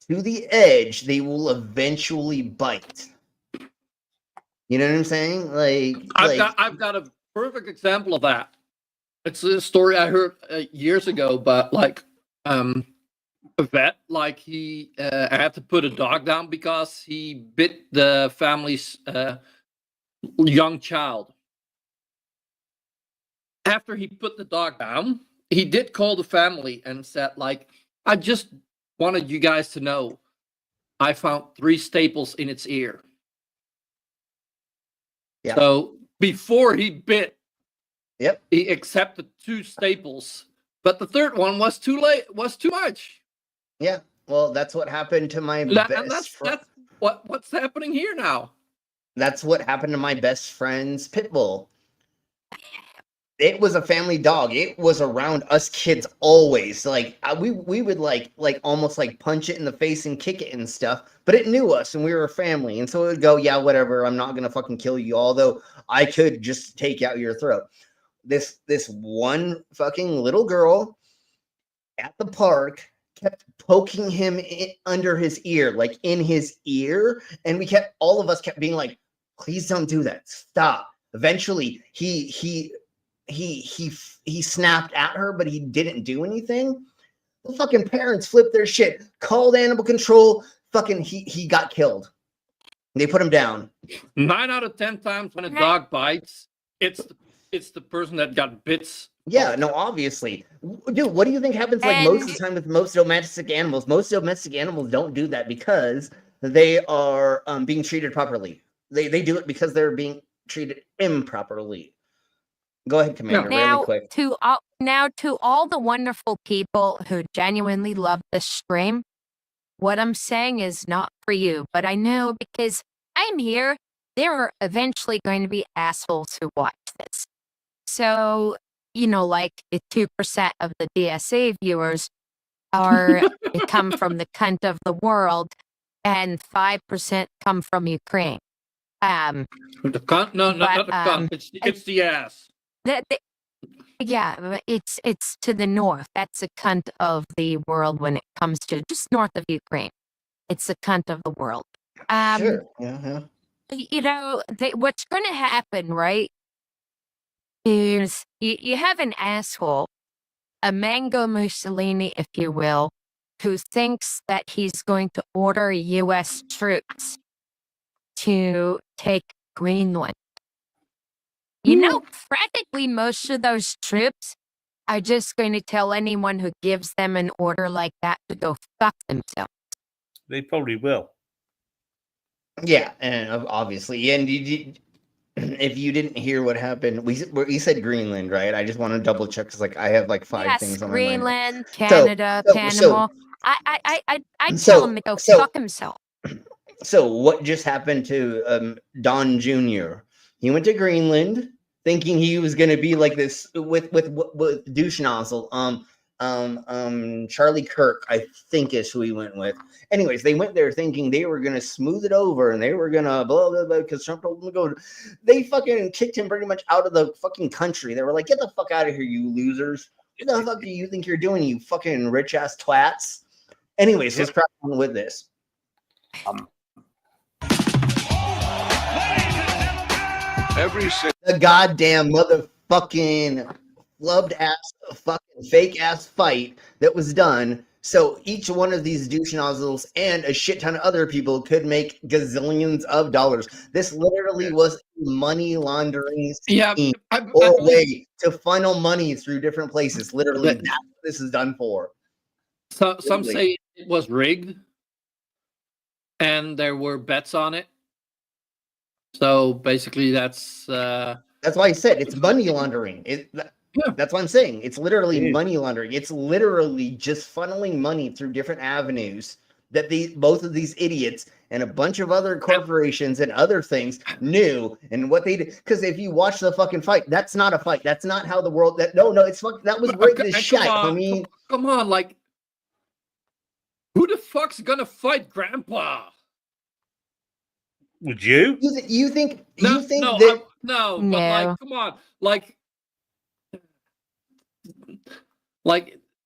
to the edge, they will eventually bite. You know what I'm saying? I've got a perfect example of that. It's a story I heard years ago, but like a vet, like he had to put a dog down because he bit the family's young child. After he put the dog down, he did call the family and said, like, I just wanted you guys to know I found 3 staples in its ear. Yeah. So before he bit, he accepted 2 staples, but the 3rd one was too much. Yeah. Well, that's what happened to my That's what's happening here now. That's what happened to my best friend's pit bull. it was a family dog. It was around us kids always. Like we would like almost like punch it in the face and kick it and stuff. But it knew us and we were a family, and so it would go, yeah, whatever. I'm not gonna fucking kill you. Although I could just take out your throat. This one fucking little girl at the park kept poking him under his ear, like in his ear, and all of us kept being like, please don't do that. Stop. Eventually, he snapped at her, but he didn't do anything. The fucking parents flipped their shit, called animal control. Fucking, he got killed. They put him down. 9 out of 10 times when a dog bites, it's the person that got bits. Yeah, no, obviously. Dude, what do you think happens like most of the time with most domestic animals? Most domestic animals don't do that because they are being treated properly. They do it because they're being treated improperly. Go ahead, Commander, really quick. To all the wonderful people who genuinely love this stream, what I'm saying is not for you, but I know because I'm here, there are eventually going to be assholes who watch this. So, like 2% of the DSA viewers come from the cunt of the world, and 5% come from Ukraine. The cunt? No, not the cunt. It's the ass. Yeah, it's to the north. That's the cunt of the world when it comes to just north of Ukraine. It's the cunt of the world. Sure. Yeah. What's going to happen, right, is you have an asshole, a Mango Mussolini, if you will, who thinks that he's going to order U.S. troops to take Greenland. Practically most of those troops are just going to tell anyone who gives them an order like that to go fuck themselves. They probably will. Yeah, and obviously, and if you didn't hear what happened, we said Greenland, right? I just want to double check because I have 5 things on my mind. Greenland, Canada, Panama. I tell him to go fuck himself. So what just happened to Don Jr.? He went to Greenland thinking he was going to be like this with douche nozzle. Charlie Kirk, I think, is who he went with. Anyways, they went there thinking they were going to smooth it over and they were going to blah, blah, blah, because Trump told them to go. They fucking kicked him pretty much out of the fucking country. They were like, get the fuck out of here, you losers. What the fuck do you think you're doing, you fucking rich-ass twats? Anyways, let's crack on with this. The goddamn motherfucking flubbed ass fucking fake ass fight that was done. So each one of these douche nozzles and a shit ton of other people could make gazillions of dollars. This literally was money laundering scheme or a way to funnel money through different places. Literally, that's what this is done for. So some say it was rigged and there were bets on it. So basically, that's why I said it's money laundering. That's what I'm saying. It's literally money laundering. It's literally just funneling money through different avenues that both of these idiots and a bunch of other corporations and other things knew. And what they did, because if you watch the fucking fight, that's not a fight. That's not how the world. That was rigged as shit. I mean, come on, like, who the fuck's gonna fight Grandpa? Would you? You think no, that? No, but like, come on, like.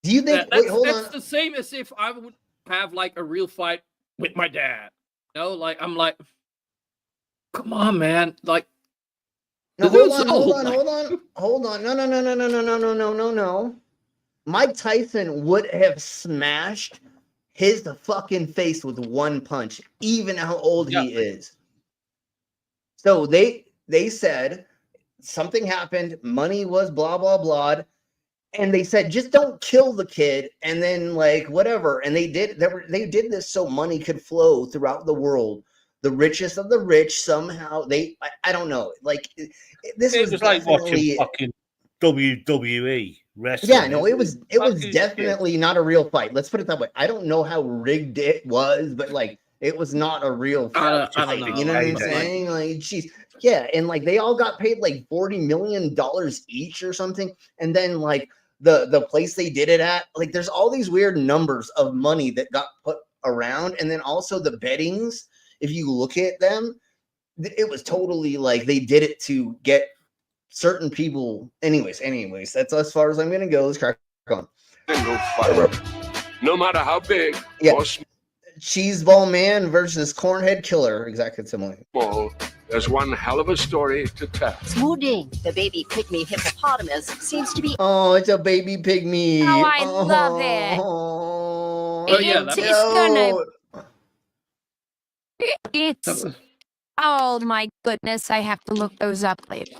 Do you think? That's the same as if I would have like a real fight with my dad. Like I'm like, come on, man, like. No, hold on. No. Mike Tyson would have smashed his fucking face with one punch, even how old he is. So they said something happened, money was blah blah blah, and they said just don't kill the kid, and then like whatever, and they did this so money could flow throughout the world. The richest of the rich somehow I don't know, like this was like watching fucking WWE wrestling. Yeah, no, it was definitely not a real fight. Let's put it that way. I don't know how rigged it was, but like It was not a real I fight. don't know. You know what I'm saying? Like, jeez. Yeah, and like they all got paid like $40 million each or something. And then like the place they did it at, like there's all these weird numbers of money that got put around. And then also the bettings, if you look at them, it was totally like they did it to get certain people. Anyways, that's as far as I'm gonna go. Let's crack on. No matter how big or Cheeseball Man versus Cornhead Killer. Exactly similar. small, there's one hell of a story to tell. Smoothing, the baby pygmy hippopotamus, seems to be. Oh, it's a baby pygmy. Oh, I love it. Oh, yeah, It's oh my goodness, I have to look those up later.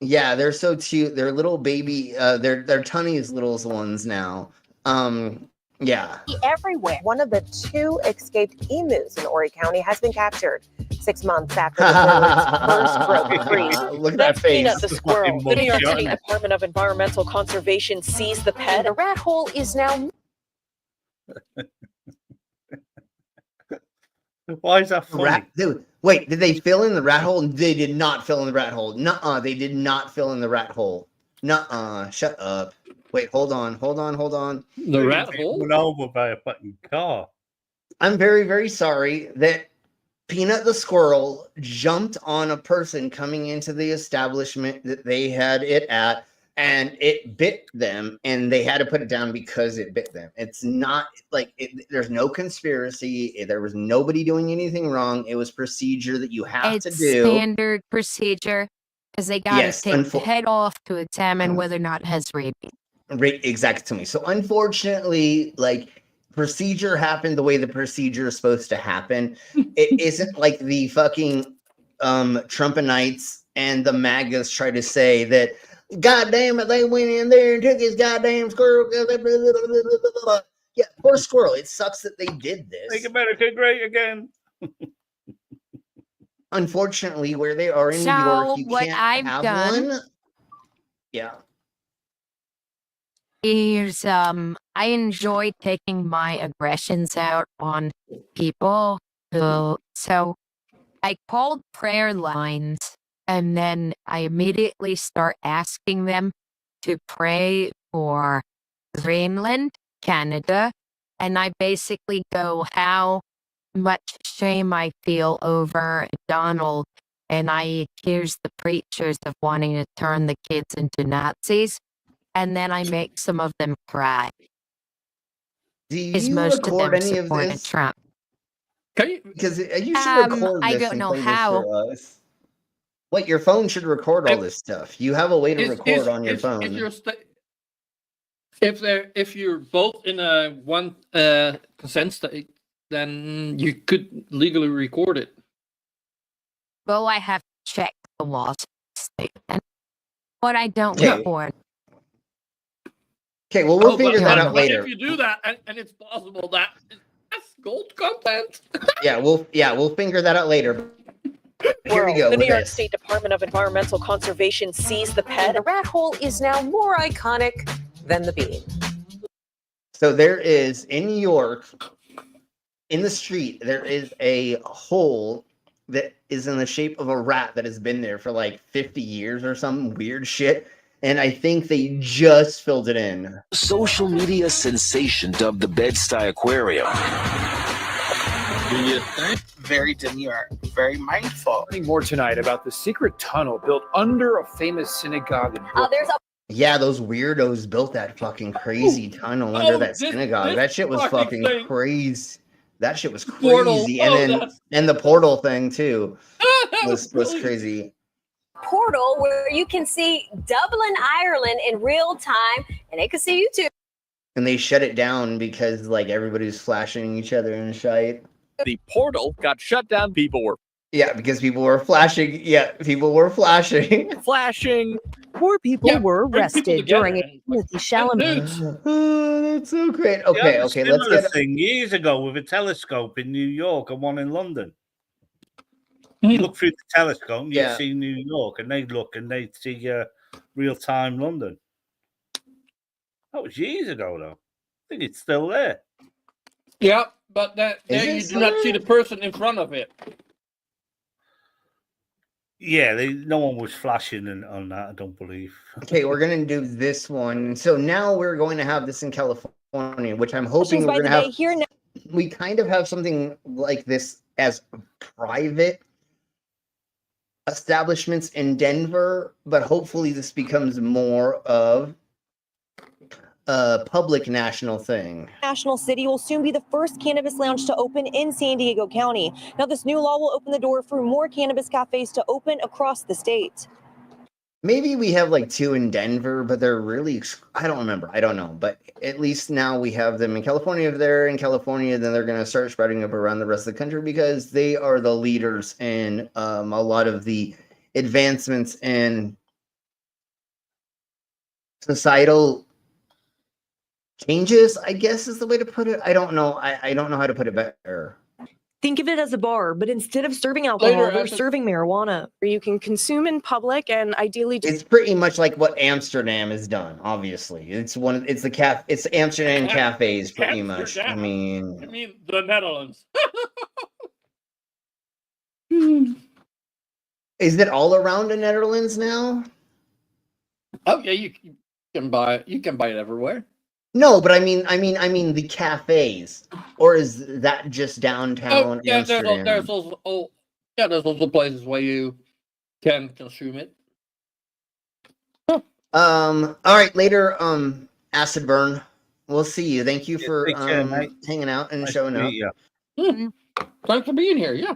Yeah, they're so cute. They're little baby. They're Tunny's little ones now. Yeah. Everywhere. One of the 2 escaped emus in Horry County has been captured 6 months after the bird's first broke free. Look at that face. Peanut the squirrel. The New York City Department of Environmental Conservation seized the pet. The rat hole is now. Why is that funny? Wait, did they fill in the rat hole? They did not fill in the rat hole. Nuh-uh, they did not fill in the rat hole. Nuh-uh, shut up. Wait, hold on. The rat hole? Run over by a fucking car. I'm very, very sorry that Peanut the squirrel jumped on a person coming into the establishment that they had it at, and it bit them, and they had to put it down because it bit them. It's not like there's no conspiracy. There was nobody doing anything wrong. It was procedure that you have to do. Standard procedure, because they got to take the head off to examine whether or not it has rabies. Exactly. So unfortunately, like procedure happened the way the procedure is supposed to happen. It isn't like the fucking Trumpenites and the MAGAs try to say that, God damn it, they went in there and took his goddamn squirrel. Yeah, poor squirrel. It sucks that they did this. Make America great again. Unfortunately, where they are in New York, you can't have one. Yeah. Is I enjoy taking my aggressions out on people. So I called prayer lines, and then I immediately start asking them to pray for Greenland, Canada, and I basically go how much shame I feel over Donald, and I accuse the preachers of wanting to turn the kids into Nazis. And then I make some of them cry. Do you record any of this? Trump. Because you should record this. I don't know how. Wait, your phone should record all this stuff. You have a way to record on your phone. If you're both in a one consent state, then you could legally record it. Well, I have to check the laws statement, but I don't record. Okay, well, we'll figure that out later. If you do that, and it's possible that that's gold content. we'll figure that out later. Here we go. The New York State Department of Environmental Conservation seized the pet. The rat hole is now more iconic than the bean. So there is, in New York, in the street, there is a hole that is in the shape of a rat that has been there for like 50 years or some weird shit. And I think they just filled it in. Social media sensation dubbed the Bed-Stuy Aquarium. Do you think? Very demure, very mindful. More tonight about the secret tunnel built under a famous synagogue in There's a Yeah, those weirdos built that fucking crazy tunnel under that synagogue. That shit was fucking crazy. That shit was crazy. Portal. And the portal thing too was crazy. portal where you can see Dublin, Ireland in real time, and they can see you too. And they shut it down because like everybody's flashing each other and shite. The portal got shut down. People were because people were flashing. Yeah, people were flashing. Flashing. Poor people were arrested during a Timothy Chalamet. Oh, that's so great. Okay, let's get a thing years ago with a telescope in New York and one in London. You look through the telescope, you see New York, and they'd look and they'd see real time London. That was years ago, though. I think it's still there. Yeah, But there Is you it do not see still the person in front of it. Yeah, no one was flashing on that, I don't believe. Okay, we're going to do this one. So now we're going to have this in California, which I'm hoping we're going to have. Here now. We kind of have something like this as private establishments in Denver, but hopefully this becomes more of a public national thing. National City will soon be the first cannabis lounge to open in San Diego County. Now, this new law will open the door for more cannabis cafes to open across the state. Maybe we have like 2 in Denver, but they're really, I don't remember. I don't know. But at least now we have them in California. If they're in California, then they're going to start spreading up around the rest of the country because they are the leaders in a lot of the advancements in societal changes, I guess is the way to put it. I don't know. I don't know how to put it better. Think of it as a bar, but instead of serving alcohol, they're serving marijuana. You can consume in public and ideally. It's pretty much like what Amsterdam has done. Obviously, it's It's Amsterdam cafes, pretty much. I mean the Netherlands. Is it all around the Netherlands now? Oh yeah, you can buy it. You can buy it everywhere. No, but I mean the cafes, or is that just downtown Amsterdam? There's also places where you can consume it. All right, later, Acid Burn. We'll see you. Thank you for hanging out and showing up. Thanks for being here. Yeah.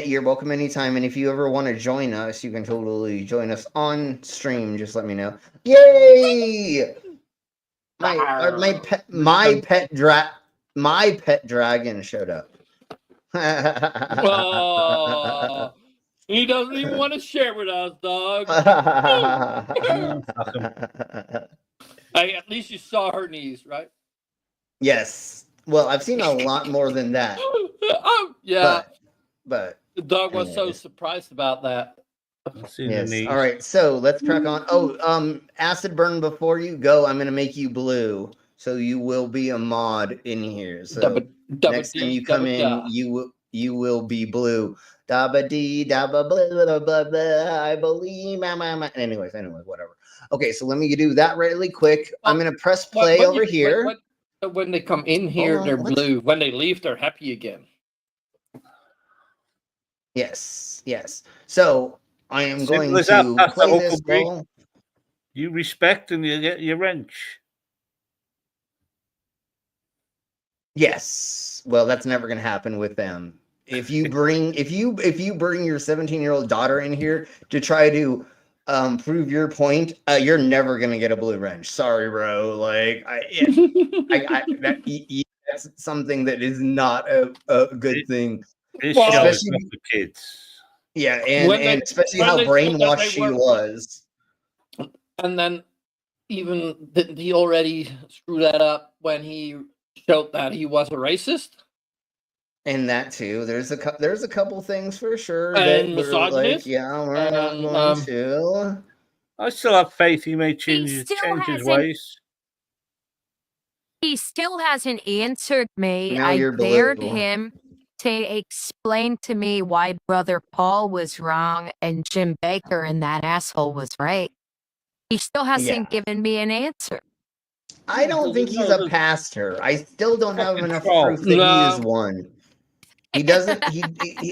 You're welcome anytime, and if you ever want to join us, you can totally join us on stream. Just let me know. Yay! My pet dragon showed up. He doesn't even want to share with us, dog. Hey, at least you saw her knees, right? Yes. Well, I've seen a lot more than that. Oh, yeah. But the dog was so surprised about that. Yes. All right, so let's crack on. Oh, Acid Burn, before you go, I'm gonna make you blue, so you will be a mod in here. So next time you come in, you will be blue. Dabba dee dabba blah blah blah blah. I believe, anyways, whatever. Okay, so let me do that really quick. I'm gonna press play over here. When they come in here, they're blue. When they leave, they're happy again. Yes. So I am going to play this ball. You respect and you get your wrench. Yes. Well, that's never going to happen with them. If you bring your 17-year-old daughter in here to try to prove your point, you're never going to get a blue wrench. Sorry, bro. Like that's something that is not a good thing. Especially for kids. Yeah, and especially how brainwashed she was. And then even he already screwed that up when he showed that he was a racist. And that too. There's a couple things for sure and that we're like, we're not going to. I still have faith he may change his ways. He still hasn't answered me. Now I you're dared blue. him to explain to me why Brother Paul was wrong and Jim Baker and that asshole was right. He still hasn't given me an answer. I don't think he's a pastor. I still don't have enough proof that he is one. He doesn't.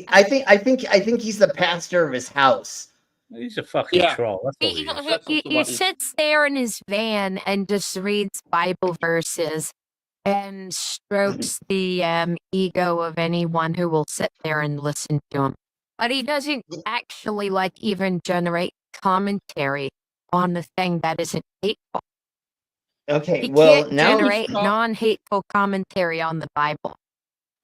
I think he's the pastor of his house. He's a fucking troll. That's all He sits there in his van and just reads Bible verses and strokes the ego of anyone who will sit there and listen to him. But he doesn't actually even generate commentary on the thing that isn't hateful. Okay, He well can't now generate non-hateful commentary on the Bible.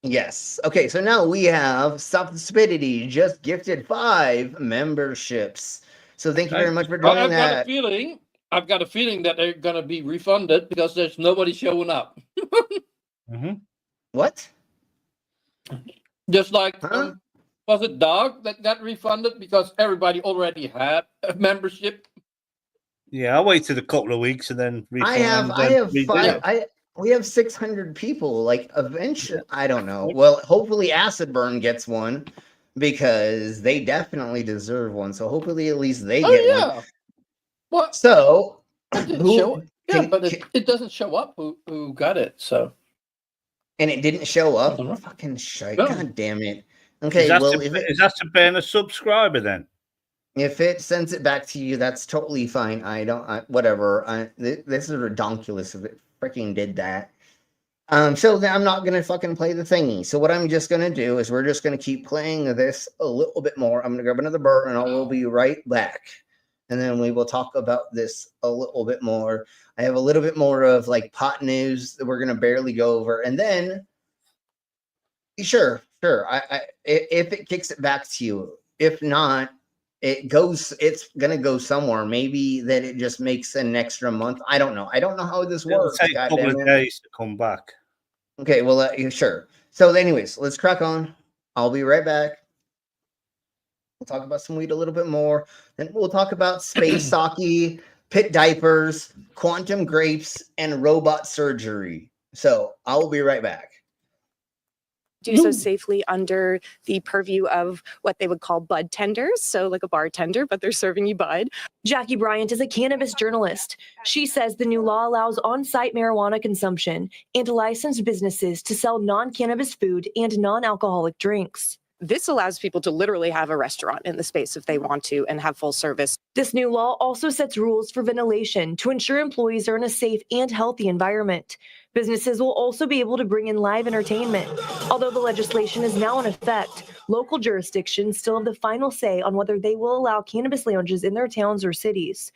Yes. Okay, so now we have Stop the Stupidity just gifted 5 memberships. So thank you very much for doing that. I've got a feeling that they're going to be refunded because there's nobody showing up. What? Just like, was it Dog that got refunded because everybody already had a membership? Yeah, I waited a couple of weeks and then I have We have 600 people. Like, eventually, I don't know. Well, hopefully Acid Burn gets one because they definitely deserve one. So hopefully at least they get one. What? So, but it doesn't show up who got it. So, and it didn't show up. Fucking shite! No. God damn it. Okay, is that well, is that to ban a subscriber then? If it sends it back to you, that's totally fine. Whatever. This is ridiculous if it freaking did that. So then I'm not gonna fucking play the thingy. So what I'm just gonna do is we're just gonna keep playing this a little bit more. I'm gonna grab another burr and I will be right back. And then we will talk about this a little bit more. I have a little bit more of like pot news that we're gonna barely go over, and then sure. If it kicks it back to you, if not, it's gonna go somewhere. Maybe that it just makes an extra month. I don't know. I don't know how this works. It'll take a couple of days to come back. Okay, well, sure. So, anyways, let's crack on. I'll be right back. We'll talk about some weed a little bit more. Then we'll talk about space sake, pit diapers, quantum grapes, and robot surgery. So, I'll be right back. Do so safely under the purview of what they would call bud tenders. So like a bartender, but they're serving you bud. Jackie Bryant is a cannabis journalist. She says the new law allows on-site marijuana consumption and licensed businesses to sell non-cannabis food and non-alcoholic drinks. This allows people to literally have a restaurant in the space if they want to and have full service. This new law also sets rules for ventilation to ensure employees are in a safe and healthy environment. Businesses will also be able to bring in live entertainment. Although the legislation is now in effect, local jurisdictions still have the final say on whether they will allow cannabis lounges in their towns or cities.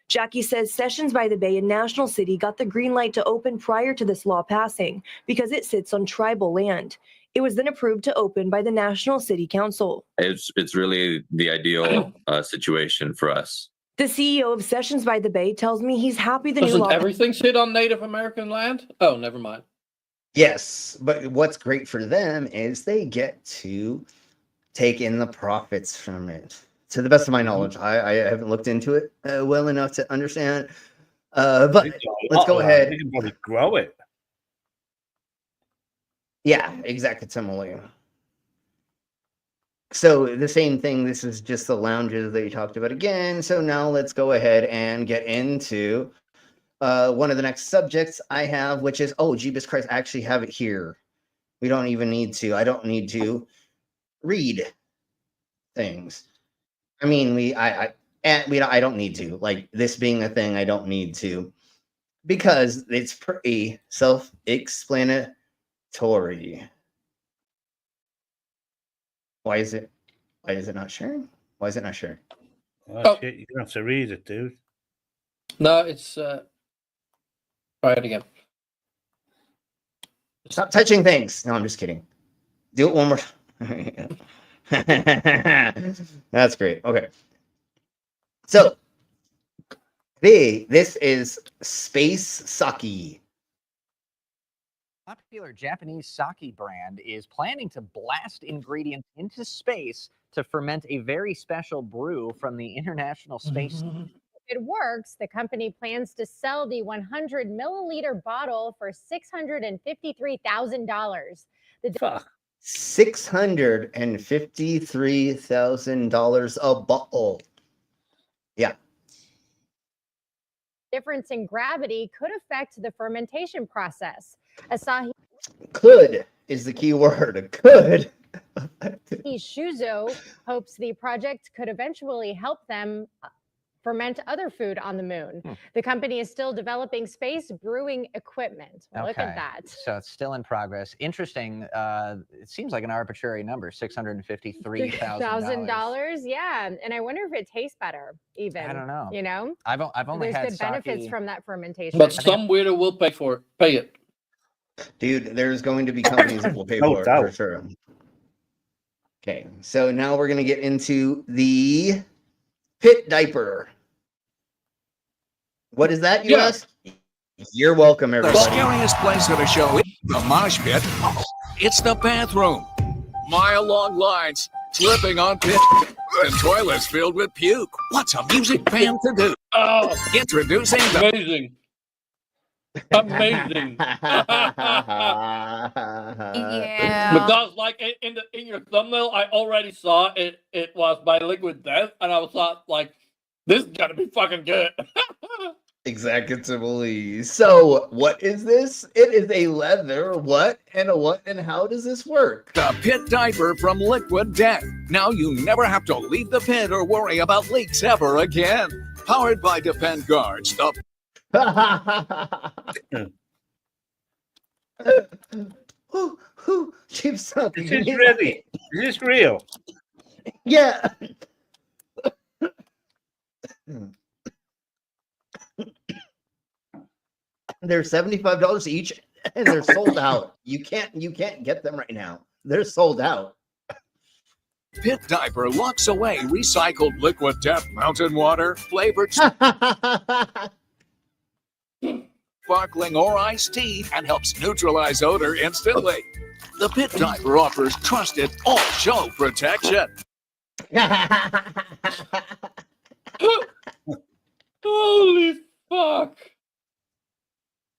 Jackie says Sessions by the Bay in National City got the green light to open prior to this law passing because it sits on tribal land. It was then approved to open by the National City Council. It's really the ideal situation for us. The CEO of Sessions by the Bay tells me he's happy the new law. Doesn't everything sit on Native American land? Oh, never mind. Yes, but what's great for them is they get to take in the profits from it. To the best of my knowledge, I haven't looked into it well enough to understand. But let's go ahead. You can probably grow it. Yeah, exactly. Similarly. So the same thing. This is just the lounges that you talked about again. So now let's go ahead and get into one of the next subjects I have, which is, oh, Jeebus Christ, I actually have it here. We don't even need to. I don't need to read things. I mean, I don't need to. Like, this being a thing, I don't need to, because it's pretty self-explanatory. Why is it not sharing? Why is it not sharing? Oh, shit, you don't have to read it, dude. No, it's try it again. Stop touching things. No, I'm just kidding. Do it one more. That's great. Okay. So this is space sake. Popular Japanese sake brand is planning to blast ingredients into space to ferment a very special brew from the International Space. If it works, the company plans to sell the 100 milliliter bottle for $653,000. $653,000 a bottle. Yeah. Difference in gravity could affect the fermentation process. Asahi Could is the key word. Could. Shuzo hopes the project could eventually help them ferment other food on the moon. The company is still developing space brewing equipment. Look at that. So it's still in progress. Interesting. It seems like an arbitrary number, $653,000. Yeah, and I wonder if it tastes better. Even I don't know. You know, I've only had good benefits from that fermentation. But some weirdo will pay it. Dude, there's going to be companies that will pay for it for sure. Okay, so now we're going to get into the pit diaper. What is that, you ask? You're welcome, everybody. The scariest place of the show isn't the mosh pit. It's the bathroom. Mile-long lines, slipping on pit, and toilets filled with puke. What's a music fan to do? Oh, introducing the amazing. Amazing. Yeah. Because like in your thumbnail, I already saw it. It was by Liquid Death, and I was thought like, this is gonna be fucking good. Exactly. So, what is this? It is a leather what, and how does this work? The pit diaper from Liquid Death. Now you never have to leave the pit or worry about leaks ever again. Powered by Depend Guards. Cheap suck. Is this ready? Is this real? Yeah. They're $75 each, and they're sold out. You can't get them right now. They're sold out. Pit diaper locks away recycled Liquid Death mountain water, flavored sparkling or iced tea, and helps neutralize odor instantly. The pit diaper offers trusted all-show protection. Holy fuck!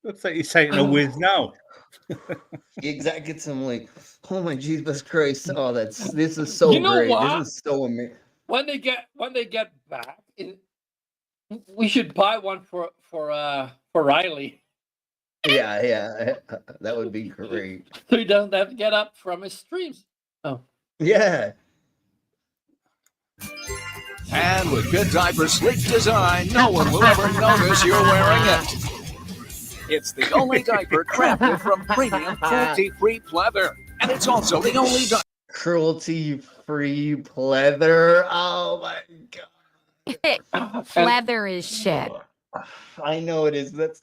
Looks like he's taking a whiz now. Exactly. I'm like, oh my Jesus Christ! Oh, this is so You know great. what? This is so amazing. When they get back, we should buy one for Riley. Yeah, that would be great. So he doesn't have to get up from his streams. Oh, yeah. And with Pit Diaper's sleek design, no one will ever notice you're wearing it. It's the only diaper crafted from premium cruelty-free pleather. And it's also the only diaper Cruelty-free pleather. Oh my god. Leather is shit. I know it is. That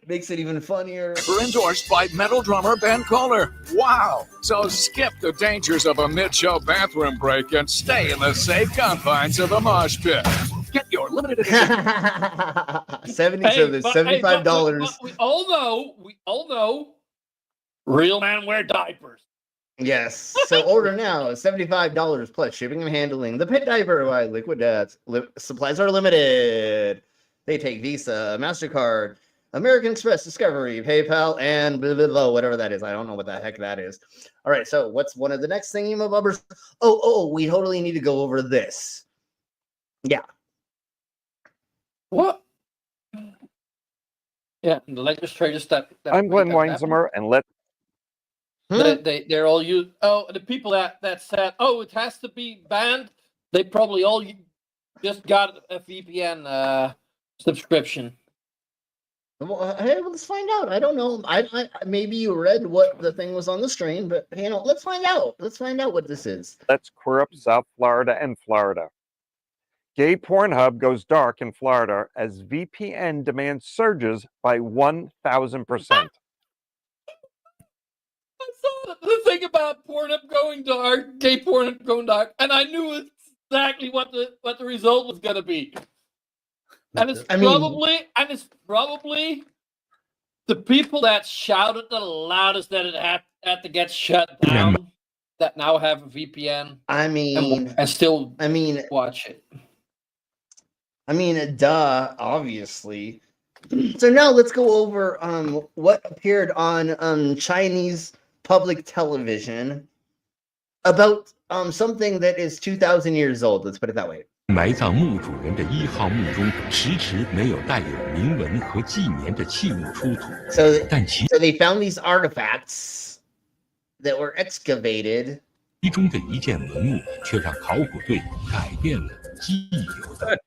makes it even funnier. endorsed by metal drummer Ben Kohler. Wow! So skip the dangers of a mid-show bathroom break and stay in the safe confines of the mosh pit. Get your limited edition. $75. But we all know, real men wear diapers. Yes. So order now. $75 plus shipping and handling. The Pit Diaper by Liquid Death. Supplies are limited. They take Visa, MasterCard, American Express, Discovery, PayPal, and blah, blah, blah, whatever that is. I don't know what the heck that is. All right, so what's one of the next thingamabobbers? Oh, we totally need to go over this. Yeah. What? Yeah, the legislators that I'm Glenn Weinzimmer, and they're all you. Oh, the people that said, oh, it has to be banned. They probably all just got a VPN subscription. Well, hey, let's find out. I don't know. I maybe you read what the thing was on the screen, but let's find out. Let's find out what this is. Let's queer up South Florida and Florida. Gay Pornhub goes dark in Florida as VPN demand surges by 1,000%. I saw the thing about Pornhub going dark, gay Pornhub going dark, and I knew exactly what the result was going to be. And it's probably the people that shouted the loudest that it had to get shut down that now have a VPN. And still watch it. Duh, obviously. So now let's go over what appeared on Chinese public television about something that is 2,000 years old. Let's put it that way. 埋葬墓主人的1号墓中迟迟没有带有铭文和纪年的器物出土。 So they found these artifacts that were excavated. 其中的一件文物却让考古队改变了既有的。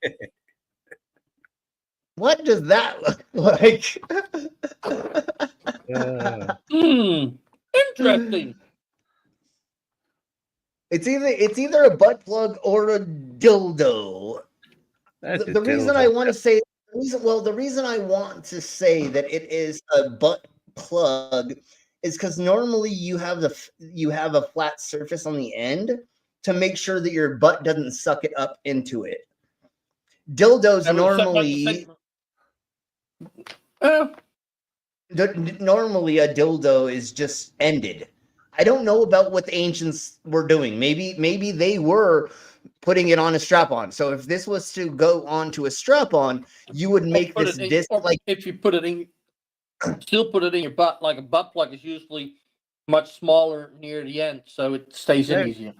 What does that look like? Interesting. It's either a butt plug or a dildo. The reason I want to say the reason I want to say that it is a butt plug is because normally you have a flat surface on the end to make sure that your butt doesn't suck it up into it. Dildos normally. Normally a dildo is just ended. I don't know about what the ancients were doing. Maybe they were putting it on a strap-on. So if this was to go onto a strap-on, you would make this disc like if you put it in. still put it in your butt. Like a butt plug is usually much smaller near the end, so it stays in easier.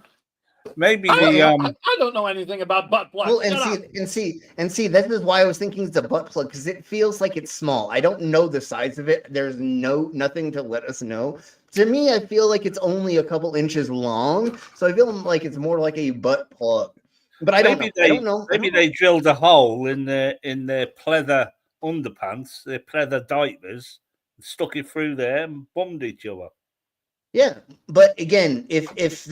Maybe I don't know anything about butt plugs. Well, and see, this is why I was thinking it's a butt plug, because it feels like it's small. I don't know the size of it. There's nothing to let us know. To me, I feel like it's only a couple inches long, so I feel like it's more like a butt plug. But I don't know. Maybe they drilled a hole in their pleather underpants, their pleather diapers, stuck it through there and bummed each other. Yeah, but again, if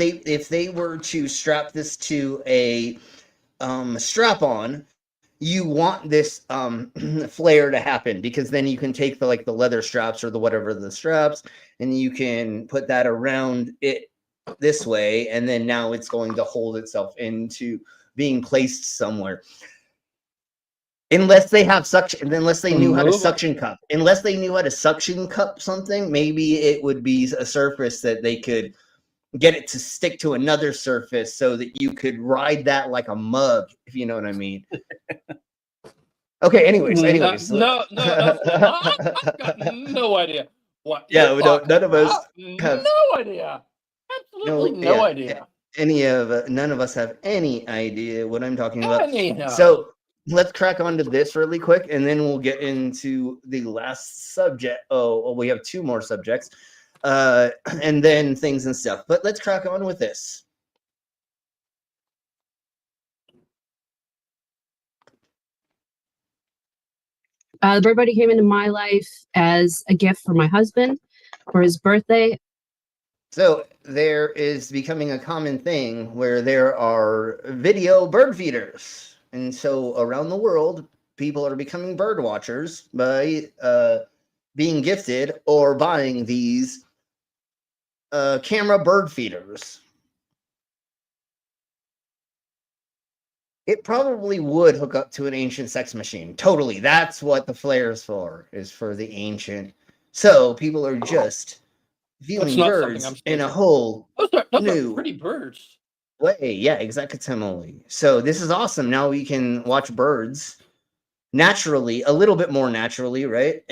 they were to strap this to a strap on, you want this flare to happen, because then you can take the leather straps or the straps, and you can put that around it this way, and then now it's going to hold itself into being placed somewhere. Unless they have suction, unless they knew how to suction cup. Unless they knew how to suction cup something, maybe it would be a surface that they could get it to stick to another surface so that you could ride that like a mug, if you know what I mean. Okay, anyways. No, I've got no idea. What? Yeah, none of us have no idea. Absolutely no idea. None of us have any idea what I'm talking about. Anyhow. So let's crack on to this really quick, and then we'll get into the last subject. Oh, we have two more subjects, and then things and stuff. But let's crack on with this. The bird buddy came into my life as a gift for my husband for his birthday. So there is becoming a common thing where there are video bird feeders. And so around the world, people are becoming bird watchers by being gifted or buying these camera bird feeders. It probably would hook up to an ancient sex machine. Totally. That's what the flare is for the ancient. So people are just viewing birds in a whole those new are pretty birds. way. Yeah, exactly. So this is awesome. Now we can watch birds naturally, a little bit more naturally, right?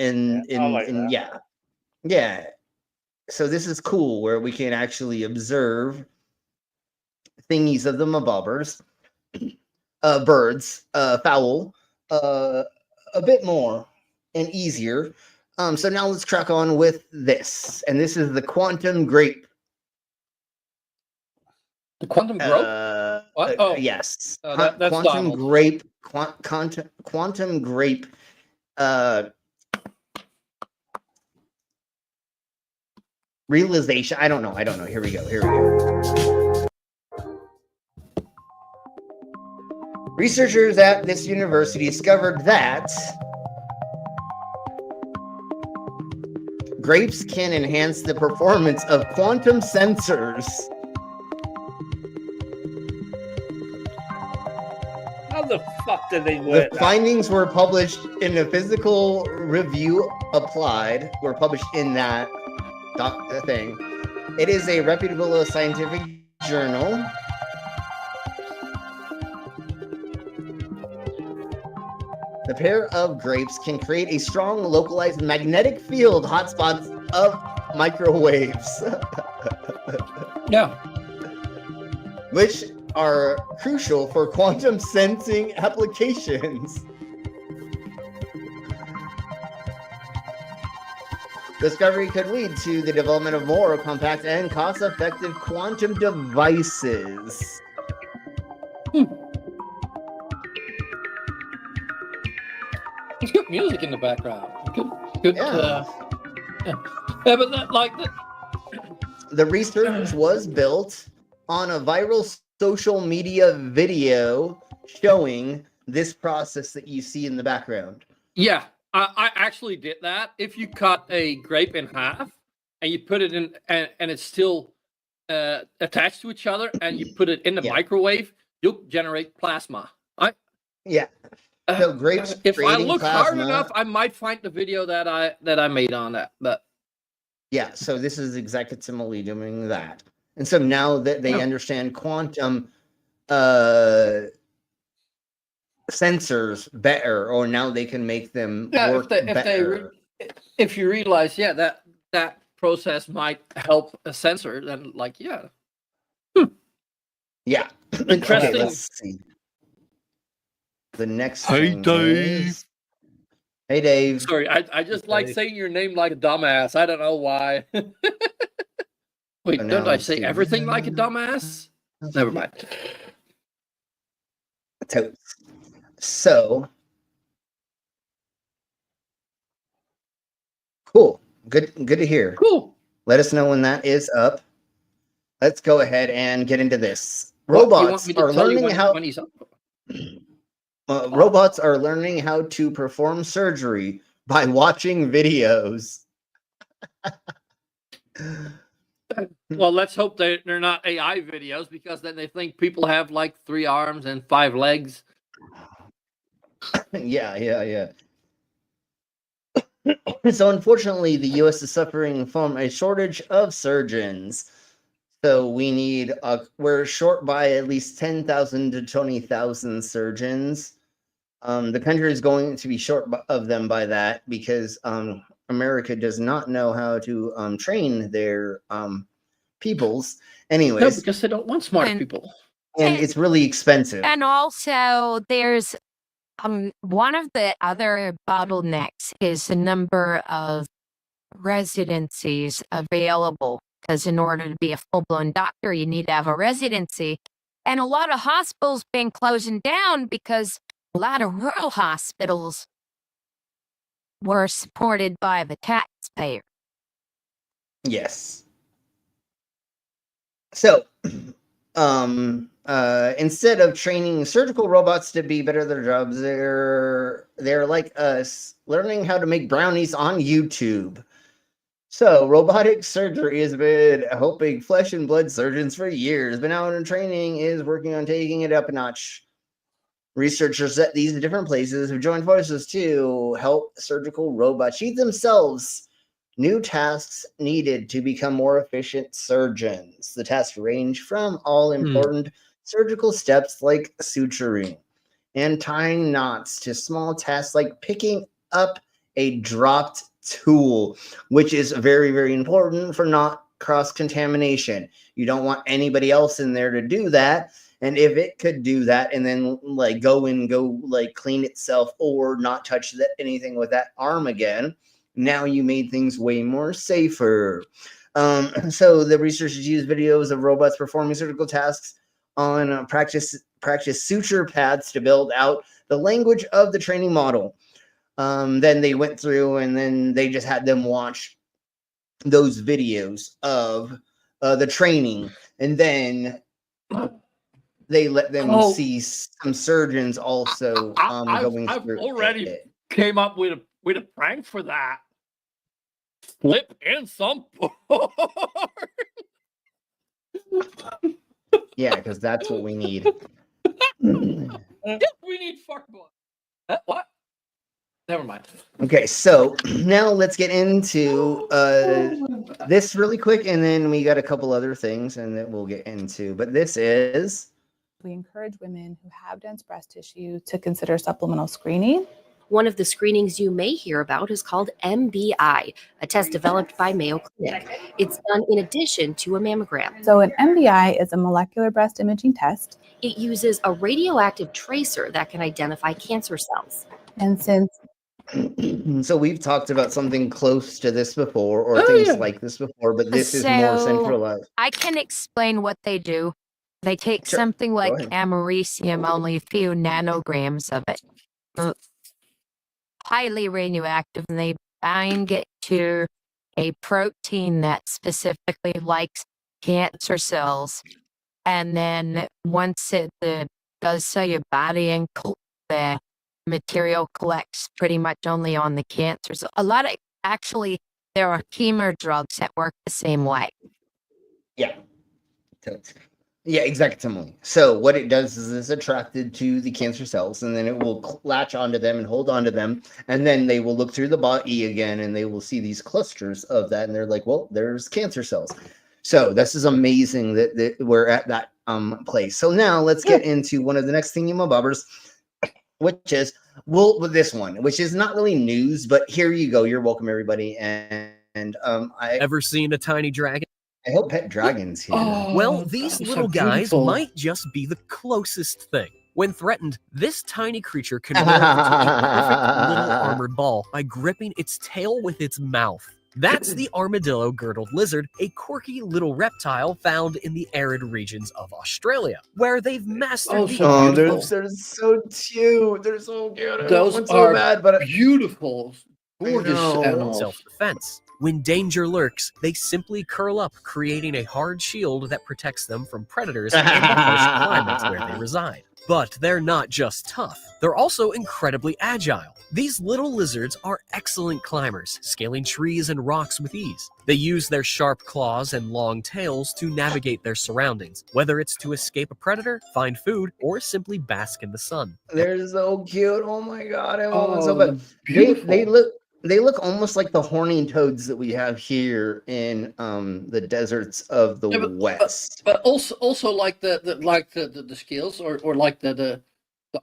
Yeah. So this is cool, where we can actually observe thingies of the mabobbers, birds, fowl, a bit more and easier. So now let's crack on with this, and this is the quantum grape. The quantum grape? What? Oh, yes. That's quantum Donald. grape. Quantum grape. Realization. I don't know. Here we go. Researchers at this university discovered that grapes can enhance the performance of quantum sensors. How the fuck did they work? The findings were published in a Physical Review Applied. Were published in that thing. It is a reputable scientific journal. The pair of grapes can create a strong localized magnetic field hotspots of microwaves. Yeah. Which are crucial for quantum sensing applications. Discovery could lead to the development of more compact and cost-effective quantum devices. It's good music in the background. Good. Yeah, but the research was built on a viral social media video showing this process that you see in the background. Yeah, I actually did that. If you cut a grape in half and you put it in, and it's still attached to each other, and you put it in the microwave, you'll generate plasma. Yeah. So grapes. If I look hard enough, I might find the video that I made on that. But yeah, so this is exactly doing that. And so now that they understand quantum sensors better, or now they can make them work better. if you realize, that process might help a sensor, then like, Yeah. interesting. Okay, let's see. The next thing is... Hey, Dave. Sorry, I just like saying your name like a dumbass. I don't know why. Wait, So now don't I let's say see. everything like a dumbass? Never mind. So cool. Good to hear. Cool. Let us know when that is up. Let's go ahead and get into this. What, you want Robots me to are tell you learning how when he's up? robots are learning how to perform surgery by watching videos. Well, let's hope they're not AI videos, because then they think people have like 3 arms and 5 legs. Yeah. So unfortunately, the U.S. is suffering from a shortage of surgeons. So we're short by at least 10,000 to 20,000 surgeons. The country is going to be short of them by that, because America does not know how to train their peoples. Anyways, No, because they don't want smart people. And it's really expensive. And also, there's one of the other bottlenecks is the number of residencies available. Because in order to be a full-blown doctor, you need to have a residency. And a lot of hospitals been closing down because a lot of rural hospitals were supported by the taxpayer. Yes. So, instead of training surgical robots to be better at their jobs, they're like us, learning how to make brownies on YouTube. So, robotic surgery has been helping flesh and blood surgeons for years, but now in training is working on taking it up a notch. Researchers at these different places have joined forces to help surgical robots achieve themselves new tasks needed to become more efficient surgeons. The tasks range from all important surgical steps like suturing and tying knots to small tasks like picking up a dropped tool, which is very, very important for not cross-contamination. You don't want anybody else in there to do that. And if it could do that and then go clean itself or not touch anything with that arm again, now you made things way more safer. So the researchers used videos of robots performing surgical tasks on practice suture pads to build out the language of the training model. Then they went through and then they just had them watch those videos of the training, and then they let them see some surgeons also going I've through already it. came up with a prank for that. Flip and some Yeah, because that's what we need. We need fuck blood. What? Never mind. Okay, so now let's get into this really quick, and then we got a couple other things, and that we'll get into. But this is... We encourage women who have dense breast tissue to consider supplemental screening. One of the screenings you may hear about is called MBI, a test developed by Mayo Clinic. It's done in addition to a mammogram. So an MBI is a molecular breast imaging test. It uses a radioactive tracer that can identify cancer cells. And since so we've talked about something close to this before, or things like this before, but this is more centralized. I can explain what they do. They take something like americium, only a few nanograms of it. Highly radioactive, and they bind it to a protein that specifically likes cancer cells. And then once it does so, your body and the material collects pretty much only on the cancers. A lot of, actually, there are chemo drugs that work the same way. Yeah. Yeah, exactly. So what it does is it's attracted to the cancer cells, and then it will latch onto them and hold onto them, and then they will look through the body again, and they will see these clusters of that, and they're like, well, there's cancer cells. So this is amazing that we're at that place. So now let's get into one of the next thingamabobbers, which is Well, with this one, which is not really news, but here you go. You're welcome, everybody. And I Ever seen a tiny dragon? I hope pet dragons here. Well, these little guys might just be the closest thing. When threatened, this tiny creature can morph into a perfect little armored ball by gripping its tail with its mouth. That's the armadillo-girdled lizard, a quirky little reptile found in the arid regions of Australia, where they've mastered the art they're of so cute. They're so cute. I Those want one so are bad, but beautiful, gorgeous know. animals. self-defense. When danger lurks, they simply curl up, creating a hard shield that protects them from predators and the harsh climates where they reside. But they're not just tough, they're also incredibly agile. These little lizards are excellent climbers, scaling trees and rocks with ease. They use their sharp claws and long tails to navigate their surroundings, whether it's to escape a predator, find food, or simply bask in the sun. They're so cute. Oh my god, I want one so Oh, bad. beautiful. They look almost like the horny toads that we have here in the deserts of the West. But also like the scales or like the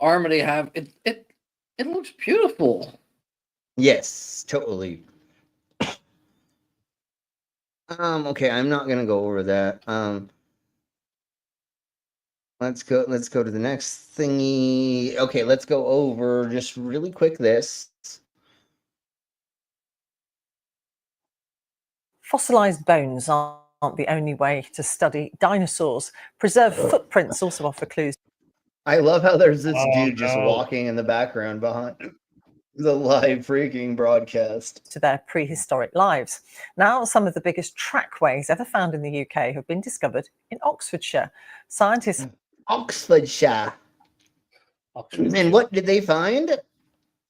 armor they have. It looks beautiful. Yes, totally. Okay, I'm not gonna go over that. Let's go to the next thingy. Okay, let's go over just really quick this. Fossilized bones aren't the only way to study dinosaurs. Preserved footprints also offer clues. I love how there's this dude just walking in the background behind the live freaking broadcast. To their prehistoric lives. Now, some of the biggest trackways ever found in the UK have been discovered in Oxfordshire. Scientists. Oxfordshire. And what did they find?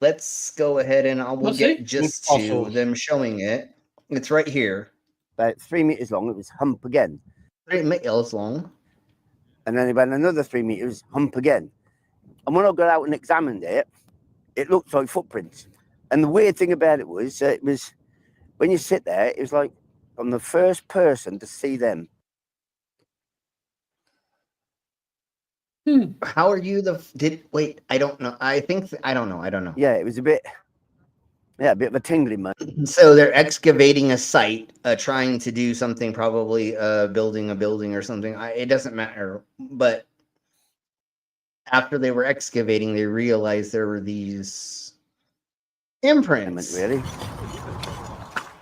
Let's go ahead and we'll get just to them showing it. It's right here. About 3 meters long. It was hump again. 3 meters long. And then it went another 3 meters, hump again. And when I got out and examined it, it looked like footprints. And the weird thing about it was when you sit there, it was like I'm the first person to see them. How are you wait, I don't know. I don't know. Yeah, it was a bit of a tingly moment. So they're excavating a site, trying to do something, probably building a building or something. It doesn't matter. But after they were excavating, they realized there were these imprints. Really?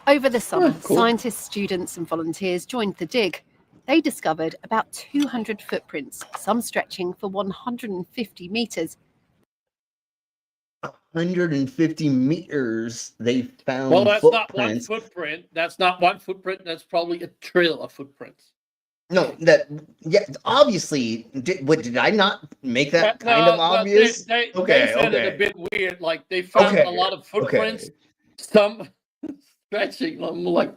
Over the summer, scientists, students, and volunteers joined the dig. They discovered about 200 footprints, some stretching for 150 meters. 150 meters. They found Well, that's footprints. not one footprint. That's not one footprint. That's probably a trail of footprints. No, obviously. Did I not make that kind of obvious? They said it a bit weird. Like they found a lot of footprints, some stretching. I'm like,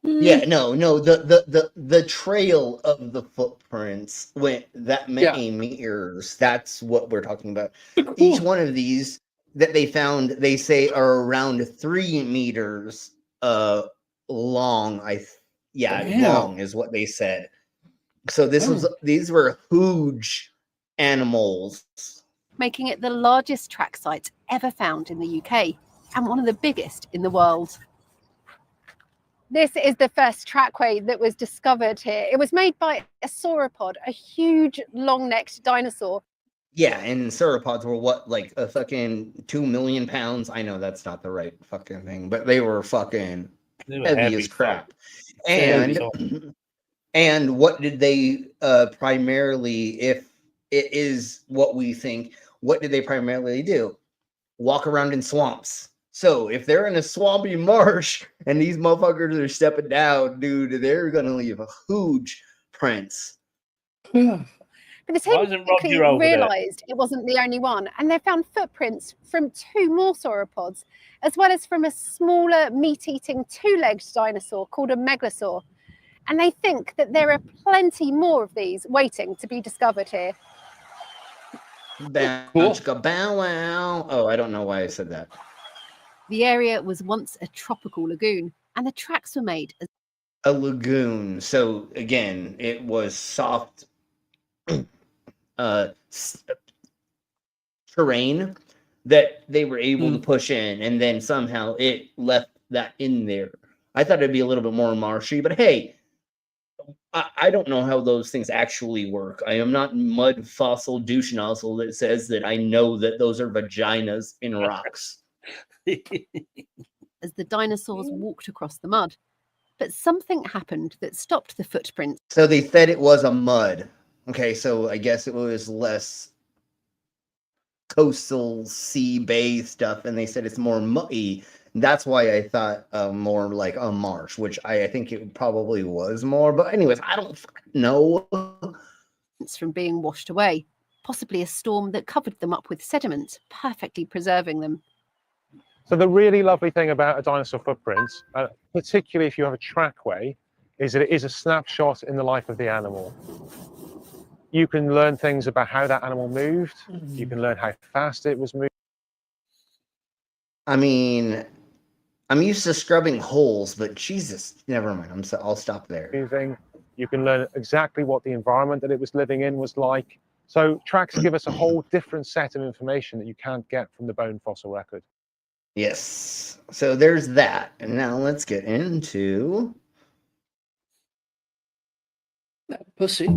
yeah, no. The trail of the footprints went that many meters. That's what we're talking about. Each one of these that they found, they say, are around 3 meters long. Long is what they said. So these were huge animals, making it the largest track site ever found in the UK and one of the biggest in the world. This is the first trackway that was discovered here. It was made by a sauropod, a huge long-necked dinosaur. Yeah, and sauropods were what, like a fucking 2 million pounds? I know that's not the right fucking thing, but they were fucking heavy as crap. And what did they primarily, if it is what we think, what did they primarily do? Walk around in swamps. So if they're in a swampy marsh and these motherfuckers are stepping down, dude, they're gonna leave a huge prints. But the team quickly realised it wasn't the only one, and they found footprints from 2 more sauropods, as well as from a smaller meat-eating 2-legged dinosaur called a megalosaur. And they think that there are plenty more of these waiting to be discovered here. Bow wow. Oh, I don't know why I said that. The area was once a tropical lagoon, and the tracks were made as a lagoon. So again, it was soft terrain, that they were able to push in, and then somehow it left that in there. I thought it'd be a little bit more marshy, but hey, I don't know how those things actually work. I am not mud fossil douche nozzle that says that I know that those are vaginas in rocks. As the dinosaurs walked across the mud. But something happened that stopped the footprints. So they said it was a mud. Okay, so I guess it was less coastal sea bay stuff, and they said it's more muddy. That's why I thought more like a marsh, which I think it probably was more. But anyways, I don't know. It's from being washed away, possibly a storm that covered them up with sediment, perfectly preserving them. So the really lovely thing about a dinosaur footprint, particularly if you have a trackway, is that it is a snapshot in the life of the animal. You can learn things about how that animal moved. You can learn how fast it was moving. I mean, I'm used to scrubbing holes, but Jesus, never mind. I'll stop there. Moving. You can learn exactly what the environment that it was living in was like. So tracks give us a whole different set of information that you can't get from the bone fossil record. Yes. So there's that. And now let's get into pussy.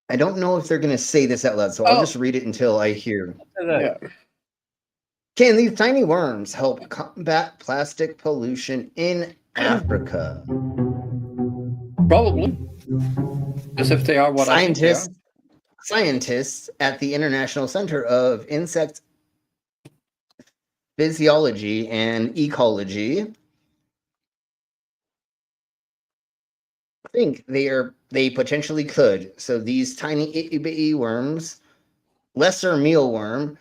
I don't know if they're going to say this out loud, so I'll just read it until I hear. Yeah. Can these tiny worms help combat plastic pollution in Africa? Probably. As if they are what Scientists at the International Center of Insect Physiology and Ecology think they potentially could. So these tiny itty bitty worms, lesser mealworm,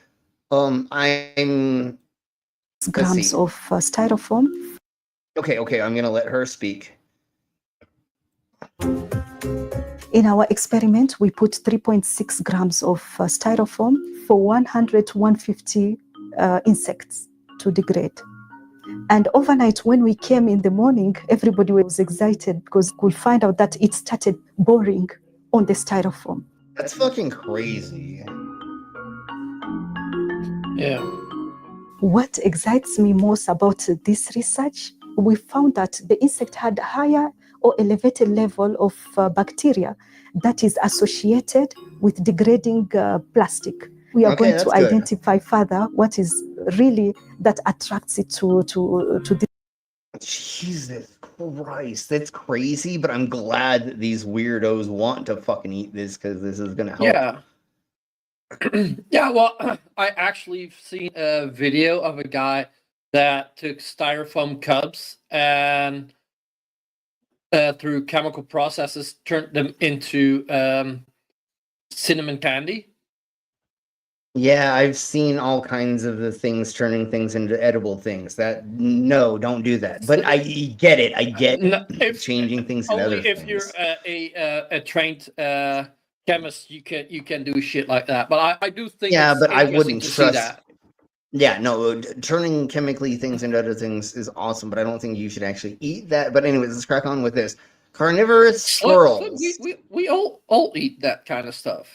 I'm grams of styrofoam. Okay, I'm gonna let her speak. In our experiment, we put 3.6 grams of styrofoam for 100 to 150 insects to degrade. And overnight, when we came in the morning, everybody was excited because we find out that it started boring on the styrofoam. That's fucking crazy. Yeah. What excites me most about this research, we found that the insect had higher or elevated level of bacteria that is associated with degrading plastic. We are going to identify further what is really that attracts it to this. Jesus Christ, that's crazy, but I'm glad that these weirdos want to fucking eat this because this is going to help. Yeah. Yeah, well, I actually seen a video of a guy that took styrofoam cups and through chemical processes turned them into cinnamon candy. Yeah, I've seen all kinds of the things turning things into edible things. No, don't do that. But I get it. I get changing things into other things. Only if you're a trained chemist, you can do shit like that. But I do think but I wouldn't trust that. Yeah, no, turning chemically things into other things is awesome, but I don't think you should actually eat that. But anyways, let's crack on with this. Carnivorous squirrels. We all eat that kind of stuff.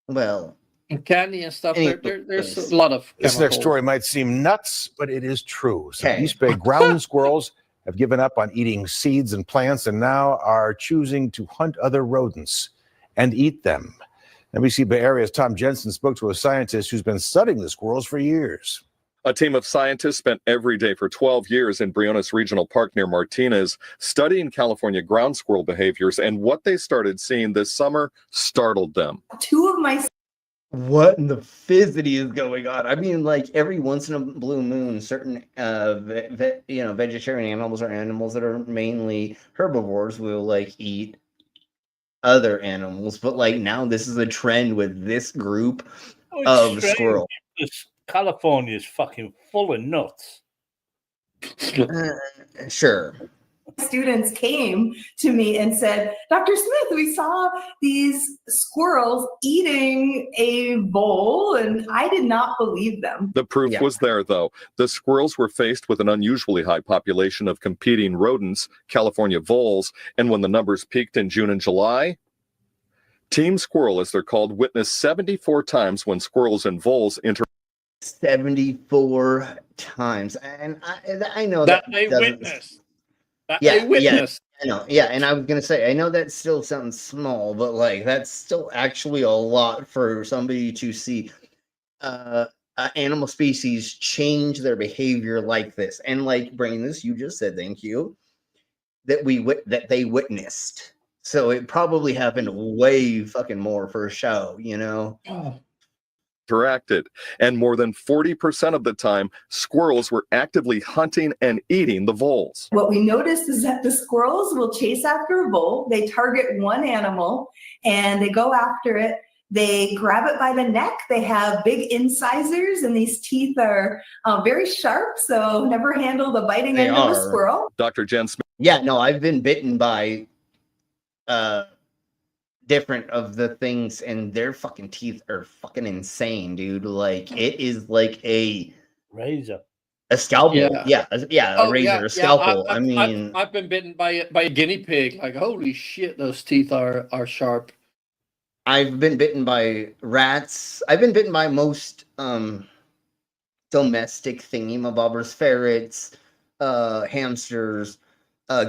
Well, and candy and stuff. There's a lot of This next story might seem nuts, but it is true. Some East Bay ground squirrels have given up on eating seeds and plants and now are choosing to hunt other rodents and eat them. NBC Bay Area's Tom Jensen spoke to a scientist who's been studying the squirrels for years. A team of scientists spent every day for 12 years in Briones Regional Park near Martinez studying California ground squirrel behaviors, and what they started seeing this summer startled them. What in the fizzity is going on? I mean, like every once in a blue moon, certain vegetarian animals or animals that are mainly herbivores will like eat other animals, but like now this is a trend with this group of squirrel. California is fucking full of nuts. Sure. Students came to me and said, Dr. Smith, we saw these squirrels eating a bowl, and I did not believe them. The proof was there, though. The squirrels were faced with an unusually high population of competing rodents, California voles, and when the numbers peaked in June and July, Team Squirrel, as they're called, witnessed 74 times when squirrels and voles 74 times. And I know that that they doesn't. witnessed. That Yeah, they witnessed. I know. Yeah, and I was gonna say, I know that still sounds small, but like that's still actually a lot for somebody to see animal species change their behavior like this. And like Brainless, you just said, thank you, that they witnessed. So it probably happened way fucking more for a show, you know? interacted, and more than 40% of the time, squirrels were actively hunting and eating the voles. What we noticed is that the squirrels will chase after a vole. They target one animal and they go after it. They grab it by the neck. They have big incisors, and these teeth are very sharp, so never handle the biting end of a squirrel. Dr. Jen Smith. Yeah, no, I've been bitten by different of the things, and their fucking teeth are fucking insane, dude. Like, it is like a razor. A scalpel. Yeah, a razor, a scalpel. I've been bitten by a guinea pig. Like, holy shit, those teeth are sharp. I've been bitten by rats. I've been bitten by most domestic thingamabobbers, ferrets, hamsters,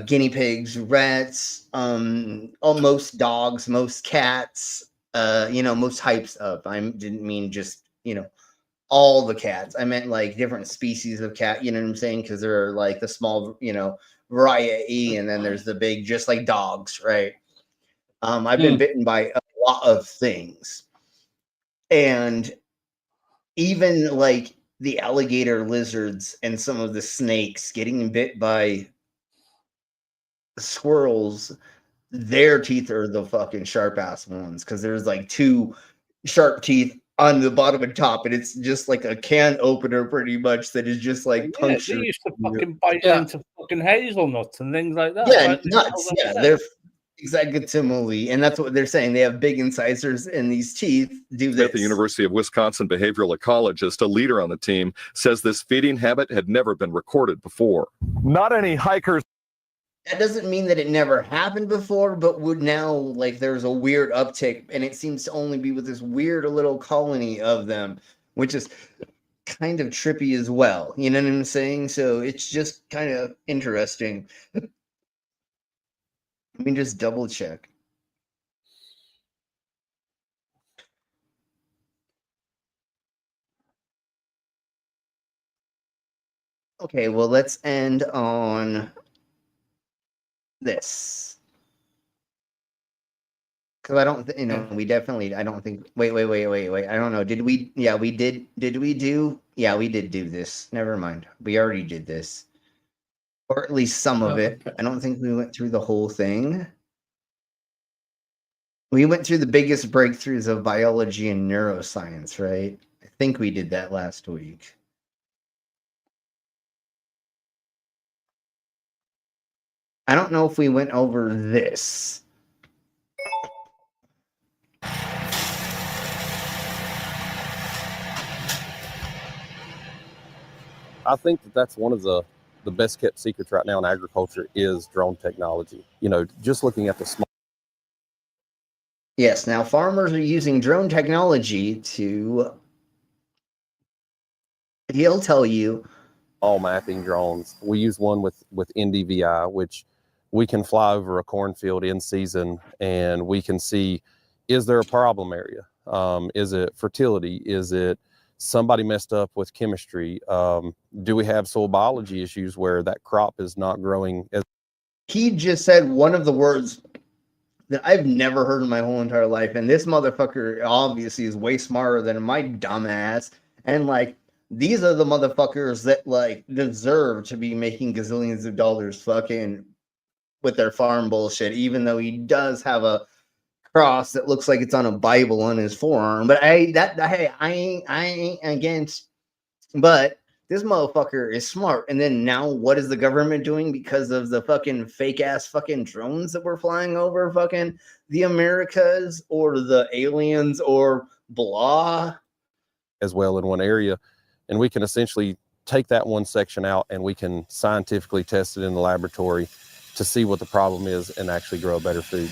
guinea pigs, rats, most dogs, most cats, most types of. I didn't mean just, all the cats. I meant like different species of cat, you know what I'm saying? Because there are like the small, variety, and then there's the big, just like dogs, right? I've been bitten by a lot of things. And even like the alligator lizards and some of the snakes getting bit by squirrels, their teeth are the fucking sharp ass ones, because there's like two sharp teeth on the bottom and top, and it's just like a can opener pretty much that is just like punctured. They used to fucking bite into fucking hazelnuts and things like that. Yeah, Like, nuts. Yeah, they're exactly, and that's what they're saying. They have big incisors, and these teeth do this. At the University of Wisconsin behavioral ecologist, a leader on the team, says this feeding habit had never been recorded before. Not any hikers. That doesn't mean that it never happened before, but would now, like, there's a weird uptick, and it seems to only be with this weird little colony of them, which is kind of trippy as well. You know what I'm saying? So it's just kind of interesting. Let me just double check. Okay, well, let's end on this. Because I don't, we definitely, I don't think, wait. I don't know. Did we, yeah, we did. Did we do, yeah, we did do this. Never mind. We already did this. Or at least some of it. I don't think we went through the whole thing. We went through the biggest breakthroughs of biology and neuroscience, right? I think we did that last week. I don't know if we went over this. I think that's one of the best kept secrets right now in agriculture is drone technology. Just looking at the small. Yes, now farmers are using drone technology to, he'll tell you. All mapping drones. We use one with NDVI, which we can fly over a cornfield in season, and we can see, is there a problem area? Is it fertility? Is it somebody messed up with chemistry? Do we have soil biology issues where that crop is not growing? He just said one of the words that I've never heard in my whole entire life, and this motherfucker obviously is way smarter than my dumbass. And like, these are the motherfuckers that like deserve to be making gazillions of dollars fucking with their farm bullshit, even though he does have a cross that looks like it's on a Bible on his forearm. But I ain't against, but this motherfucker is smart. And then now what is the government doing because of the fucking fake ass fucking drones that were flying over fucking the Americas or the aliens or blah? As well in one area. And we can essentially take that one section out and we can scientifically test it in the laboratory to see what the problem is and actually grow better food.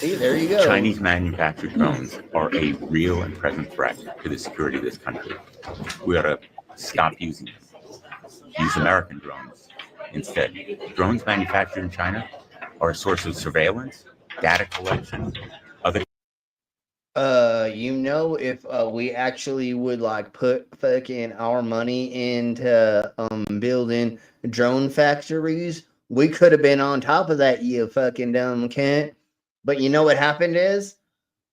See, there you go. Chinese manufactured drones are a real and present threat to the security of this country. We ought to stop using them. Use American drones instead. Drones manufactured in China are a source of surveillance, data collection, other. If we actually would like put fucking our money into building drone factories, we could have been on top of that, you fucking dumb cunt. But you know what happened is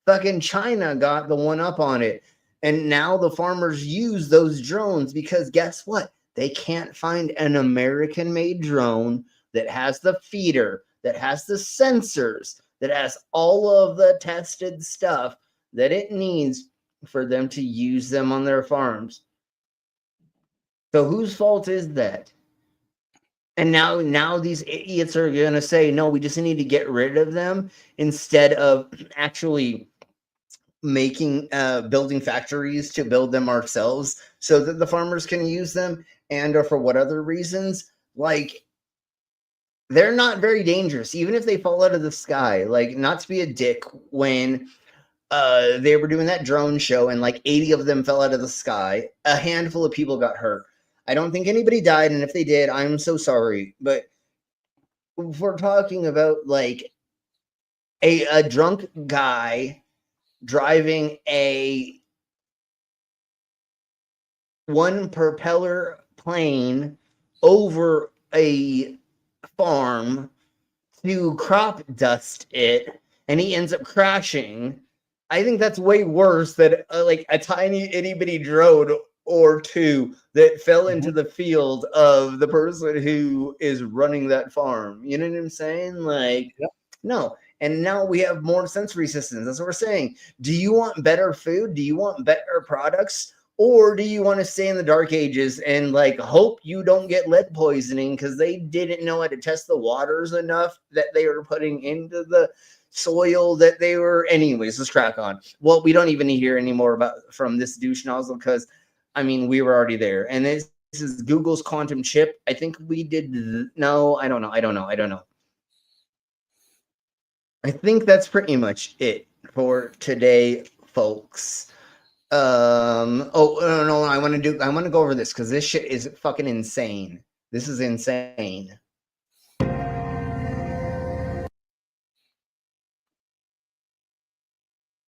fucking China got the one up on it. And now the farmers use those drones because guess what? They can't find an American made drone that has the feeder, that has the sensors, that has all of the tested stuff that it needs for them to use them on their farms. So whose fault is that? And now these idiots are going to say, no, we just need to get rid of them instead of actually building factories to build them ourselves so that the farmers can use them, and or for what other reasons. Like, they're not very dangerous, even if they fall out of the sky. Like, not to be a dick, when they were doing that drone show and like 80 of them fell out of the sky, a handful of people got hurt. I don't think anybody died, and if they did, I'm so sorry. But if we're talking about like a drunk guy driving a one propeller plane over a farm to crop dust it, and he ends up crashing, I think that's way worse than like a tiny itty bitty drone or two that fell into the field of the person who is running that farm. You know what I'm saying? Like, no. And now we have more sensory systems. That's what we're saying. Do you want better food? Do you want better products? Or do you want to stay in the dark ages and like hope you don't get lead poisoning because they didn't know how to test the waters enough that they were putting into the soil that they were. Anyways, let's crack on. Well, we don't even hear anymore about from this douche nozzle because I mean we were already there. And this is Google's quantum chip. I think we did no, I don't know. I think that's pretty much it for today, folks. No, I want to go over this because this shit is fucking insane. This is insane.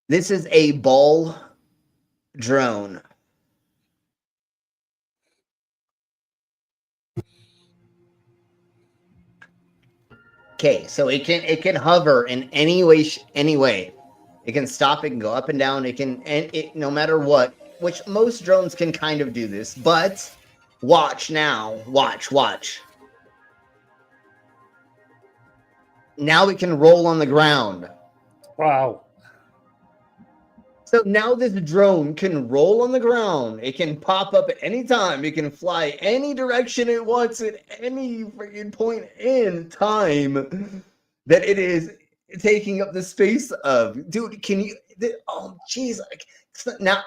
This is a ball drone. Okay, so it can hover in any way. It can stop. It can go up and down. It can, and it no matter what. Which most drones can kind of do this, but watch now. Watch. Now it can roll on the ground. Wow. So now this drone can roll on the ground. It can pop up at any time. It can fly any direction it wants at any freaking point in time that it is taking up the space of. Dude, can you? Oh, jeez! Now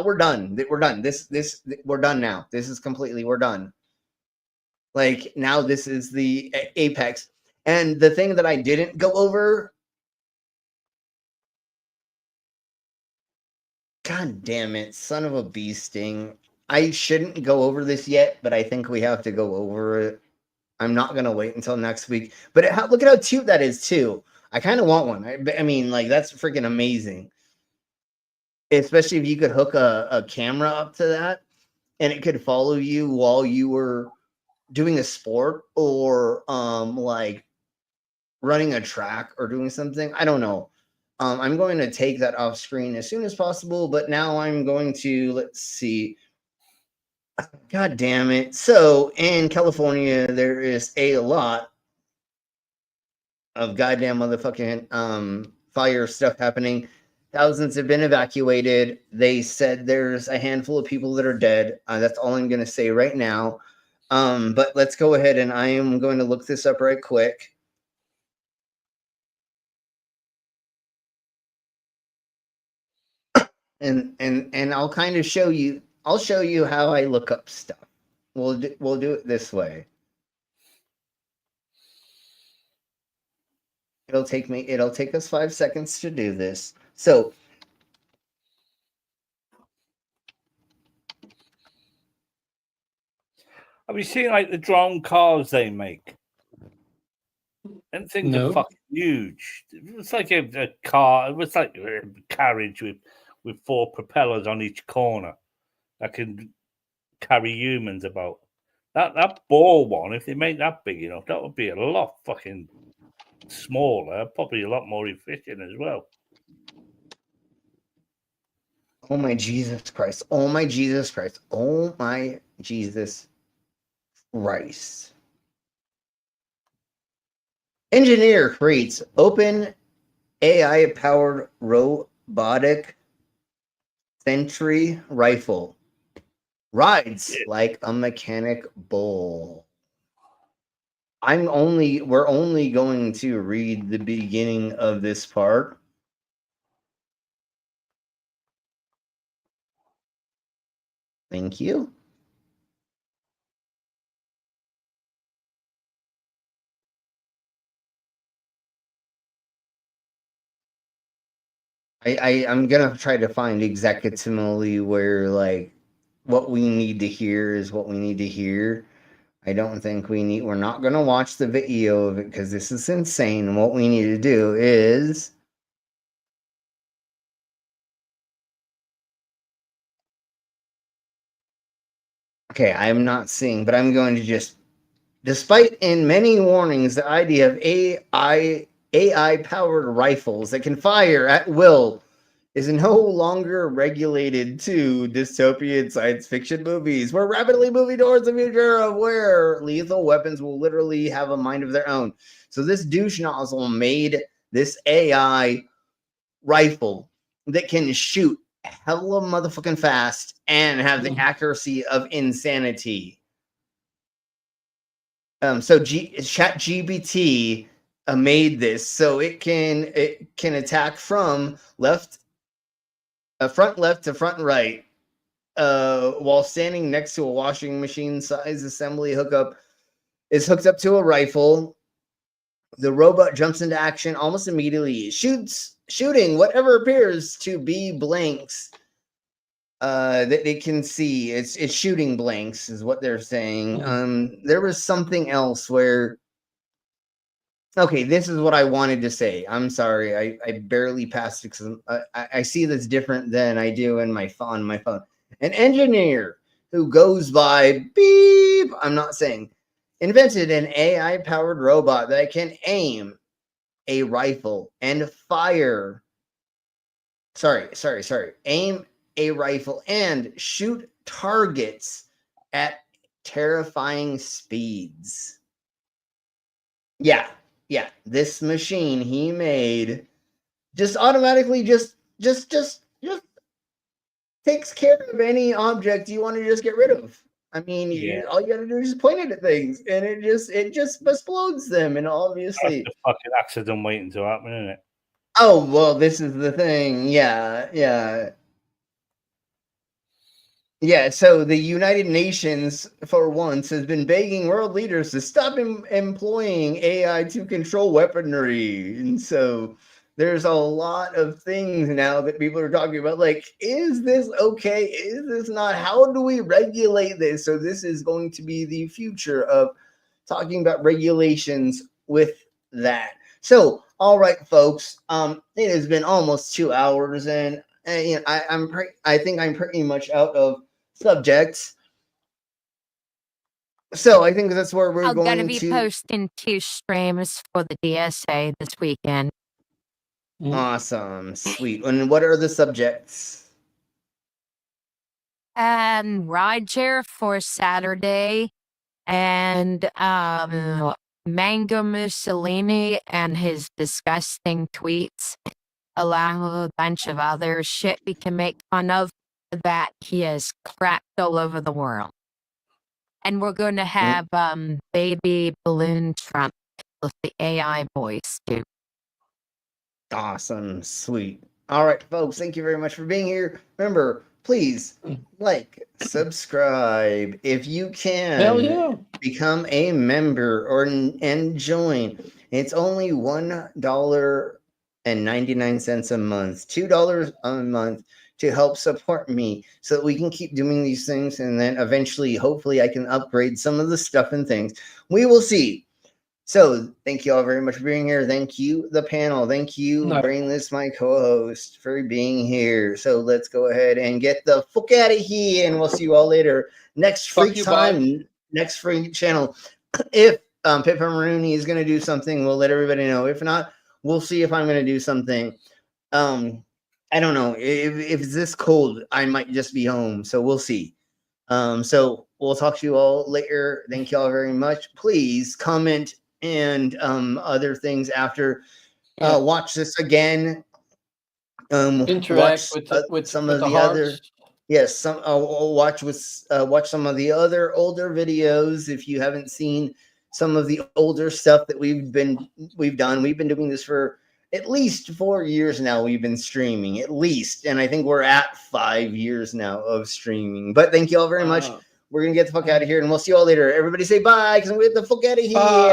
we're done. We're done. We're done now. This is completely. We're done. Like now, this is the apex. And the thing that I didn't go over. God damn it, son of a bee sting. I shouldn't go over this yet, but I think we have to go over it. I'm not going to wait until next week. But look at how cute that is, too. I kind of want one. I mean, like, that's freaking amazing. Especially if you could hook a camera up to that, and it could follow you while you were doing a sport or, like, running a track or doing something. I don't know. I'm going to take that off screen as soon as possible, but now I'm going to, let's see. God damn it. So in California, there is a lot of goddamn motherfucking fire stuff happening. Thousands have been evacuated. They said there's a handful of people that are dead. That's all I'm going to say right now. But let's go ahead and I am going to look this up right quick. And I'll kind of show you. I'll show you how I look up stuff. We'll do it this way. It'll take us 5 seconds to do this. So have you seen like the drone cars they make? Them things No. are fucking huge. It's like a car. It was like a carriage with 4 propellers on each corner that can carry humans about. That ball one, if they make that big enough, that would be a lot fucking smaller, probably a lot more efficient as well. oh my Jesus Christ. Oh my Jesus Christ. Oh my Jesus Christ. Engineer creates open AI-powered robotic sentry rifle. Rides like a mechanic bull. We're only going to read the beginning of this part. Thank you. I'm gonna try to find exactly where like what we need to hear is what we need to hear. I don't think we're not gonna watch the video of it because this is insane. What we need to do is okay, I'm not seeing, but I'm going to just despite in many warnings, the idea of AI-powered rifles that can fire at will is no longer regulated to dystopian science fiction movies. We're rapidly moving towards the future of where lethal weapons will literally have a mind of their own. So this douche nozzle made this AI rifle that can shoot hella motherfucking fast and have the accuracy of insanity. So ChatGPT made this so it can attack from front left to front right while standing next to a washing machine size assembly hookup. Is hooked up to a rifle. The robot jumps into action almost immediately, shooting whatever appears to be blanks that they can see. It's shooting blanks is what they're saying. There was something else where okay, this is what I wanted to say. I'm sorry, I barely passed it because I see this different than I do in on my phone. An engineer who goes by beep, I'm not saying, invented an AI-powered robot that can aim a rifle and fire. Sorry. Aim a rifle and shoot targets at terrifying speeds. Yeah, this machine he made just automatically just takes care of any object you want to just get rid of. I mean, all you gotta do is just point it at things, and it just explodes them. And obviously, that's a fucking accident waiting to happen, isn't it? Oh well, this is the thing. Yeah. So the United Nations, for once, has been begging world leaders to stop employing AI to control weaponry. And so there's a lot of things now that people are talking about, like, is this okay? Is this not? How do we regulate this? So this is going to be the future of talking about regulations with that. So, all right, folks, it has been almost 2 hours, and you know, I think I'm pretty much out of subjects. So I think that's where we're I'm going to be posting 2 streams for the DSA this weekend. Awesome, sweet. And what are the subjects? Rideshare for Saturday, and Mango Mussolini and his disgusting tweets, along with a bunch of other shit we can make fun of that he has cracked all over the world. And we're going to have Baby Balloon Trump with the AI voice too. Awesome, sweet. All right, folks, thank you very much for being here. Remember, please like, subscribe if you can. Hell yeah. Become a member and join. It's only $1.99 a month, $2 a month to help support me so that we can keep doing these things. And then eventually, hopefully, I can upgrade some of the stuff and things. We will see. So thank you all very much for being here. Thank you, the panel. Thank you, Brainless, my co-host, for being here. So let's go ahead and get the fuck out of here, and we'll see you all later. Next free time, next free channel. If Pippa Maroney is going to do something, we'll let everybody know. If not, we'll see if I'm going to do something. I don't know. If it's this cold, I might just be home. So we'll see. So we'll talk to you all later. Thank you all very much. Please comment and other things after. Watch this again. Interact Watch with some with of the the other. hearts. Yes, some watch some of the other older videos if you haven't seen some of the older stuff that we've done. We've been doing this for at least 4 years now. We've been streaming at least, and I think we're at 5 years now of streaming. But thank you all very much. We're gonna get the fuck out of here, and we'll see you all later. Everybody say bye, because we get the fuck out of here. Bye.